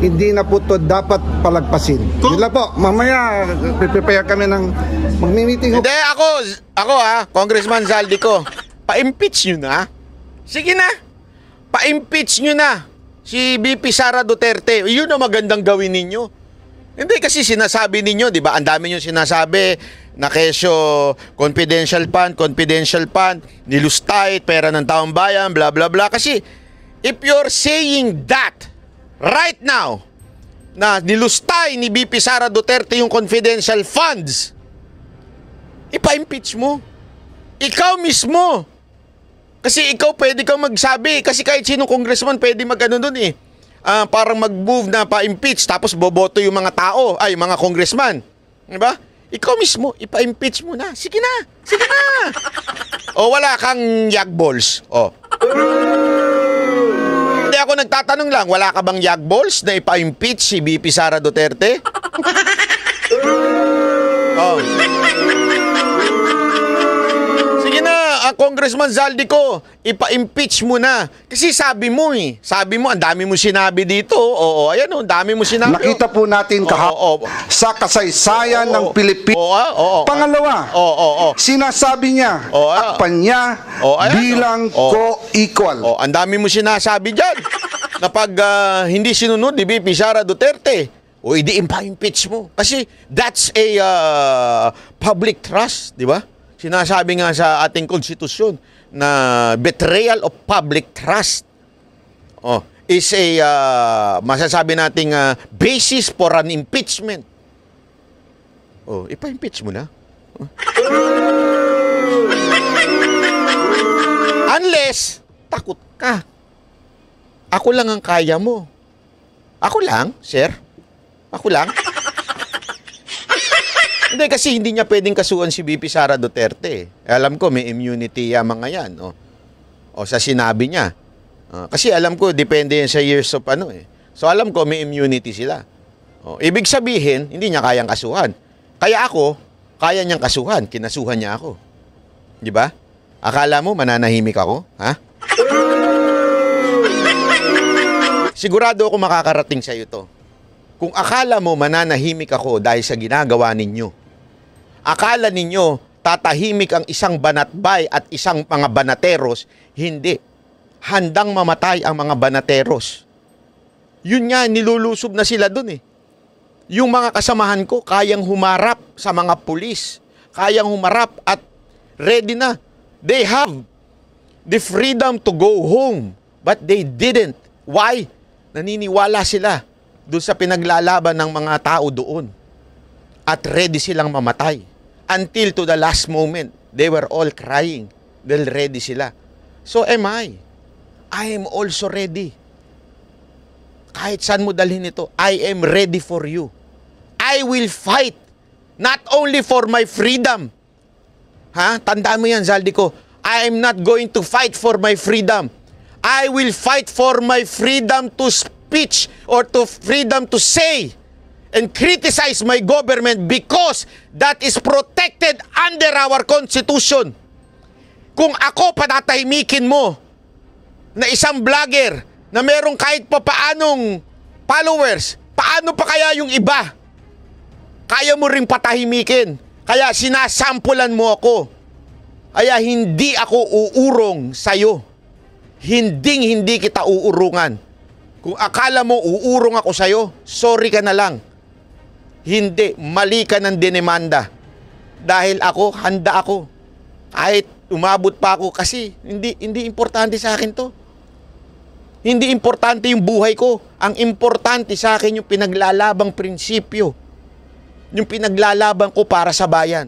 hindi na po ito dapat palagpasin. Yun lang po, mamaya prepare kami ng magmi-meeting. Hindi, ako Congressman Zaldico, pa-impeach nyo na. Sige na, pa-impeach nyo na si BP Sara Duterte. Yun ang magandang gawin ninyo. Hindi kasi sinasabi ninyo, di ba? Ang dami nyo sinasabi na kesyo confidential fund, nilustay, pera ng taong bayan, bla bla bla. Kasi if you're saying that right now, na nilustay ni BP Sara Duterte yung confidential funds, ipa-impeach mo. Ikaw mismo. Kasi ikaw pwede kang magsabi. Kasi kahit sinong congressman pwede mag-ano dun eh. Parang mag-move na pa-impeach tapos boboto yung mga tao, ay mga congressman. Diba? Ikaw mismo, ipa-impeach mo na. Sige na. O wala kang yag balls. Hindi ako nagtatanong lang, wala ka bang yag balls na ipa-impeach si BP Sara Duterte? Sige na, Congressman Zaldico, ipa-impeach mo na. Kasi sabi mo ang dami mo sinabi dito. Ayan ang dami mo sinabi. Nakita po natin sa kasaysayan ng Pilipinas. Pangalawa, sinasabi niya, akpan niya bilang co-equal. Ang dami mo sinasabi dyan. Na pag hindi sinunod ni BP Sara Duterte, hindi impa-impeach mo. Kasi that's a public trust, di ba? Sinasabi nga sa ating konstitusyon na betrayal of public trust is a masasabi nating basis for an impeachment. Ipa-impeach mo na. Unless takot ka. Ako lang ang kaya mo. Ako lang, sir. Ako lang. Hindi, kasi hindi niya pwedeng kasuhan si BP Sara Duterte. Alam ko, may immunity mga yan. O sa sinabi niya. Kasi alam ko, depende yan sa years of So alam ko, may immunity sila. Ibig sabihin, hindi niya kayang kasuhan. Kaya ako, kaya niyang kasuhan. Kinasuhan niya ako. Di ba? Akala mo, mananahimik ako? Ha? Sigurado ako makakarating sa iyo to. Kung akala mo, mananahimik ako dahil sa ginagawa ninyo, akala ninyo, tatahimik ang isang banatbay at isang mga banateros, hindi. Handang mamatay ang mga banateros. Yun nga, nilulusob na sila dun eh. Yung mga kasamahan ko, kayang humarap sa mga pulis. Kayang humarap at ready na. They have the freedom to go home. But they didn't. Why? Naniniwala sila doon sa pinaglalaban ng mga tao doon. At ready silang mamatay. Until to the last moment, they were all crying. Dahil ready sila. So am I. I am also ready. Kahit saan mo dalhin ito, I am ready for you. I will fight not only for my freedom. Tandaan mo yan, Zaldico. I am not going to fight for my freedom. I will fight for my freedom to speech or to freedom to say and criticize my government because that is protected under our Constitution. Kung ako patatahimikin mo na isang vlogger na merong kahit pa paanong followers, paano pa kaya yung iba? Kaya mo ring patahimikin. Kaya sinasampulan mo ako. Kaya hindi ako uurong sa'yo. Hindi kita uurungan. Kung akala mo uurong ako sa'yo, sorry ka na lang. Hindi, mali ka ng dinemanda. Dahil ako, handa ako. Kahit umabot pa ako kasi hindi importante sa akin to. Hindi importante yung buhay ko. Ang importante sa akin yung pinaglalabang prinsipyo. Yung pinaglalabang ko para sa bayan.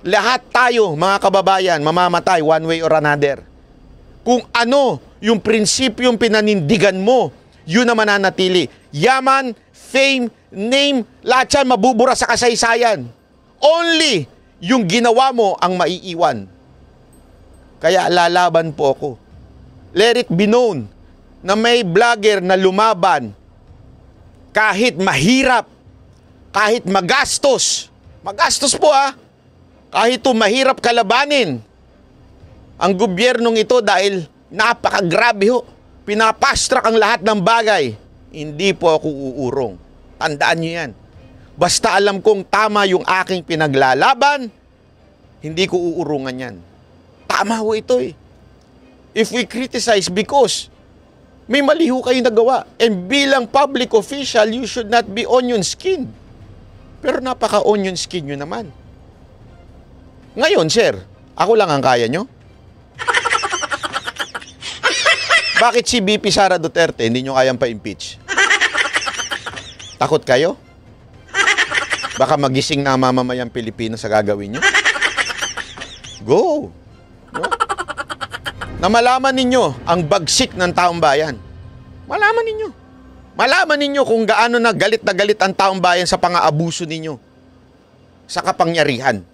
Lahat tayo, mga kababayan, mamamatay one way or another. Kung ano yung prinsipyo yung pinanindigan mo, yun na mananatili. Yaman, fame, name, lahat yan mabubura sa kasaysayan. Only yung ginawa mo ang maiiwan. Kaya lalaban po ako. Let it be known na may vlogger na lumaban kahit mahirap, kahit magastos. Magastos po kahit mahirap kalabanin ang gobyernong ito dahil napakagrabe ho. Pinapastrak ang lahat ng bagay. Hindi po ako uurong. Tandaan nyo yan. Basta alam kong tama yung aking pinaglalaban, hindi ko uurungan yan. Tama ho ito If we criticize because may mali ho kayo nagawa. And bilang public official, you should not be onion skin. Pero napaka-onion skin nyo naman. Ngayon, sir, ako lang ang kaya nyo? Bakit si VP Sara Duterte hindi nyo kayang pa-impeach? Takot kayo? Baka magising na mamamayang Pilipino sa gagawin nyo? Go! Na malaman ninyo ang bagsik ng taong bayan. Malaman ninyo. Malaman ninyo kung gaano na galit ang taong bayan sa pang-aabuso ninyo sa kapangyarihan.